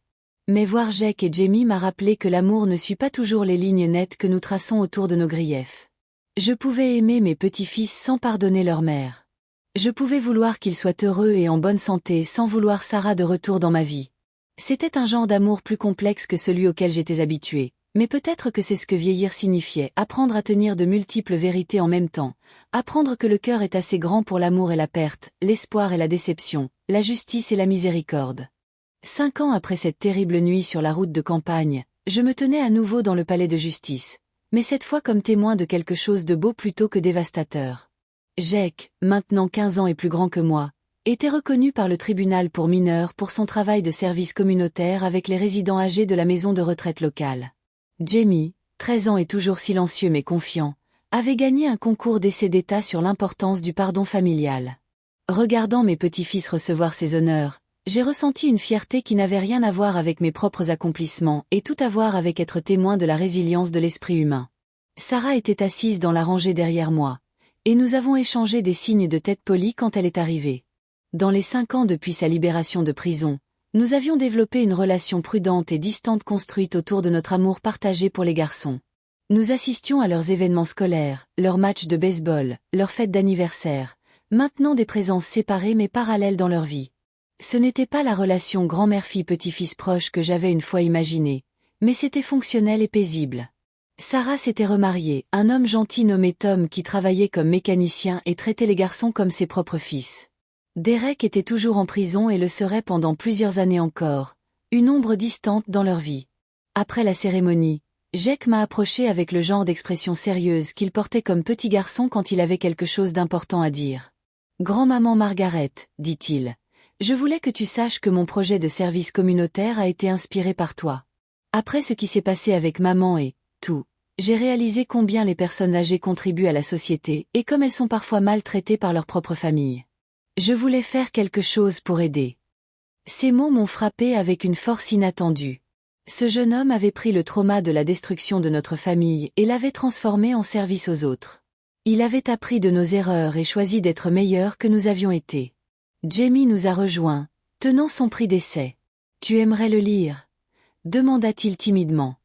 Mais voir Jake et Jamie m'a rappelé que l'amour ne suit pas toujours les lignes nettes que nous traçons autour de nos griefs. Je pouvais aimer mes petits-fils sans pardonner leur mère. Je pouvais vouloir qu'ils soient heureux et en bonne santé sans vouloir Sarah de retour dans ma vie. C'était un genre d'amour plus complexe que celui auquel j'étais habituée, mais peut-être que c'est ce que vieillir signifiait, apprendre à tenir de multiples vérités en même temps, apprendre que le cœur est assez grand pour l'amour et la perte, l'espoir et la déception, la justice et la miséricorde. 5 ans après cette terrible nuit sur la route de campagne, je me tenais à nouveau dans le palais de justice, mais cette fois comme témoin de quelque chose de beau plutôt que dévastateur. Jake, maintenant 15 ans et plus grand que moi, était reconnu par le tribunal pour mineurs pour son travail de service communautaire avec les résidents âgés de la maison de retraite locale. Jamie, 13 ans et toujours silencieux mais confiant, avait gagné un concours d'essai d'État sur l'importance du pardon familial. Regardant mes petits-fils recevoir ces honneurs, j'ai ressenti une fierté qui n'avait rien à voir avec mes propres accomplissements et tout à voir avec être témoin de la résilience de l'esprit humain. Sarah était assise dans la rangée derrière moi, et nous avons échangé des signes de tête polie quand elle est arrivée. Dans les 5 ans depuis sa libération de prison, nous avions développé une relation prudente et distante construite autour de notre amour partagé pour les garçons. Nous assistions à leurs événements scolaires, leurs matchs de baseball, leurs fêtes d'anniversaire, maintenant des présences séparées mais parallèles dans leur vie. Ce n'était pas la relation grand-mère-fille-petit-fils proche que j'avais une fois imaginée, mais c'était fonctionnel et paisible. Sarah s'était remariée, un homme gentil nommé Tom qui travaillait comme mécanicien et traitait les garçons comme ses propres fils. Derek était toujours en prison et le serait pendant plusieurs années encore, une ombre distante dans leur vie. Après la cérémonie, Jake m'a approché avec le genre d'expression sérieuse qu'il portait comme petit garçon quand il avait quelque chose d'important à dire. « Grand-maman Margaret, dit-il, je voulais que tu saches que mon projet de service communautaire a été inspiré par toi. Après ce qui s'est passé avec maman et tout, j'ai réalisé combien les personnes âgées contribuent à la société et comme elles sont parfois maltraitées par leur propre famille. Je voulais faire quelque chose pour aider. » Ces mots m'ont frappé avec une force inattendue. Ce jeune homme avait pris le trauma de la destruction de notre famille et l'avait transformé en service aux autres. Il avait appris de nos erreurs et choisi d'être meilleur que nous avions été. Jamie nous a rejoints, tenant son prix d'essai. « Tu aimerais le lire ?» demanda-t-il timidement.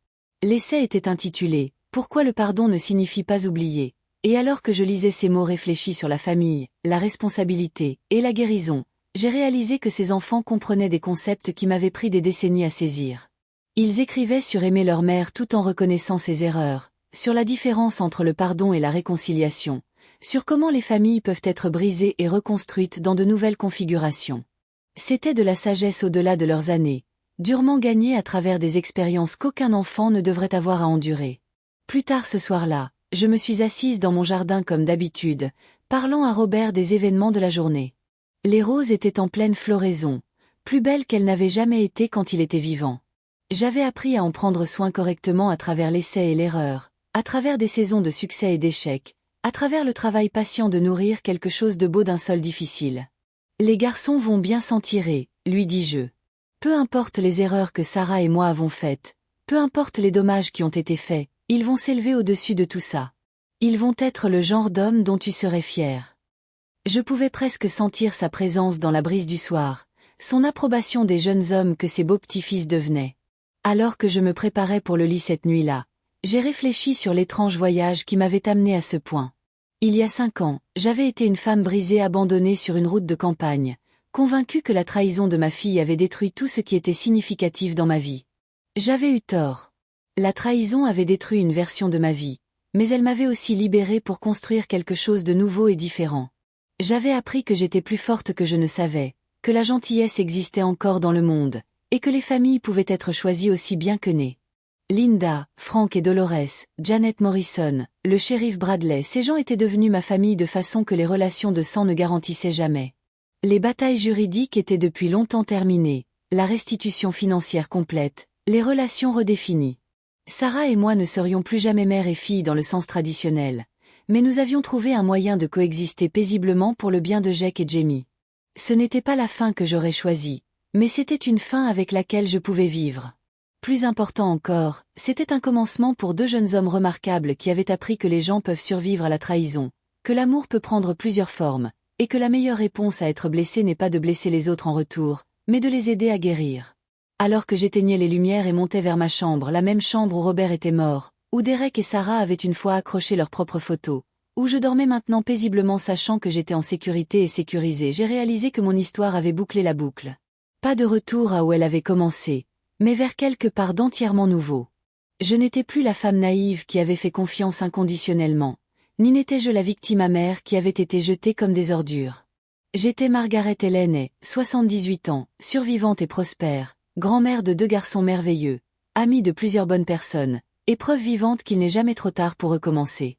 L'essai était intitulé « Pourquoi le pardon ne signifie pas oublier ?» et alors que je lisais ces mots réfléchis sur la famille, la responsabilité et la guérison, j'ai réalisé que ces enfants comprenaient des concepts qui m'avaient pris des décennies à saisir. Ils écrivaient sur aimer leur mère tout en reconnaissant ses erreurs, sur la différence entre le pardon et la réconciliation, sur comment les familles peuvent être brisées et reconstruites dans de nouvelles configurations. C'était de la sagesse au-delà de leurs années, durement gagnée à travers des expériences qu'aucun enfant ne devrait avoir à endurer. Plus tard ce soir-là, je me suis assise dans mon jardin comme d'habitude, parlant à Robert des événements de la journée. Les roses étaient en pleine floraison, plus belles qu'elles n'avaient jamais été quand il était vivant. J'avais appris à en prendre soin correctement à travers l'essai et l'erreur, à travers des saisons de succès et d'échecs, à travers le travail patient de nourrir quelque chose de beau d'un sol difficile. Les garçons vont bien s'en tirer, lui dis-je. Peu importe les erreurs que Sarah et moi avons faites, peu importe les dommages qui ont été faits, ils vont s'élever au-dessus de tout ça. Ils vont être le genre d'homme dont tu serais fier. Je pouvais presque sentir sa présence dans la brise du soir, son approbation des jeunes hommes que ses beaux petits-fils devenaient. Alors que je me préparais pour le lit cette nuit-là, j'ai réfléchi sur l'étrange voyage qui m'avait amené à ce point. Il y a 5 ans, j'avais été une femme brisée abandonnée sur une route de campagne, convaincue que la trahison de ma fille avait détruit tout ce qui était significatif dans ma vie. J'avais eu tort. La trahison avait détruit une version de ma vie, mais elle m'avait aussi libérée pour construire quelque chose de nouveau et différent. J'avais appris que j'étais plus forte que je ne savais, que la gentillesse existait encore dans le monde, et que les familles pouvaient être choisies aussi bien que nées. Linda, Frank et Dolores, Janet Morrison, le shérif Bradley, ces gens étaient devenus ma famille de façon que les relations de sang ne garantissaient jamais. Les batailles juridiques étaient depuis longtemps terminées, la restitution financière complète, les relations redéfinies. Sarah et moi ne serions plus jamais mère et fille dans le sens traditionnel, mais nous avions trouvé un moyen de coexister paisiblement pour le bien de Jake et Jamie. Ce n'était pas la fin que j'aurais choisie, mais c'était une fin avec laquelle je pouvais vivre. Plus important encore, c'était un commencement pour 2 jeunes hommes remarquables qui avaient appris que les gens peuvent survivre à la trahison, que l'amour peut prendre plusieurs formes, et que la meilleure réponse à être blessé n'est pas de blesser les autres en retour, mais de les aider à guérir. Alors que j'éteignais les lumières et montais vers ma chambre, la même chambre où Robert était mort, où Derek et Sarah avaient une fois accroché leurs propres photos, où je dormais maintenant paisiblement sachant que j'étais en sécurité et sécurisée, j'ai réalisé que mon histoire avait bouclé la boucle. Pas de retour à où elle avait commencé, mais vers quelque part d'entièrement nouveau. Je n'étais plus la femme naïve qui avait fait confiance inconditionnellement, ni n'étais-je la victime amère qui avait été jetée comme des ordures. J'étais Margaret Ellenet, 78 ans, survivante et prospère, grand-mère de 2 garçons merveilleux, amie de plusieurs bonnes personnes, Épreuve vivante qu'il n'est jamais trop tard pour recommencer.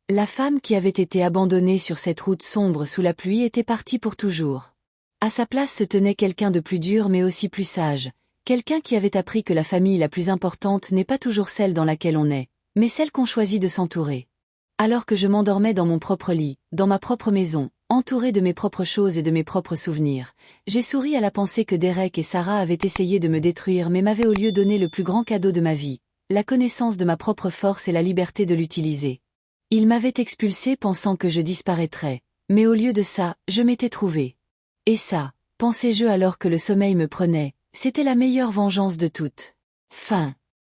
La femme qui avait été abandonnée sur cette route sombre sous la pluie était partie pour toujours. À sa place se tenait quelqu'un de plus dur mais aussi plus sage, quelqu'un qui avait appris que la famille la plus importante n'est pas toujours celle dans laquelle on est, mais celle qu'on choisit de s'entourer. Alors que je m'endormais dans mon propre lit, dans ma propre maison, entourée de mes propres choses et de mes propres souvenirs, j'ai souri à la pensée que Derek et Sarah avaient essayé de me détruire mais m'avaient au lieu donné le plus grand cadeau de ma vie, la connaissance de ma propre force et la liberté de l'utiliser. Ils m'avaient expulsé pensant que je disparaîtrais, mais au lieu de ça, je m'étais trouvé. Et ça, pensais-je alors que le sommeil me prenait, c'était la meilleure vengeance de toutes. Fin.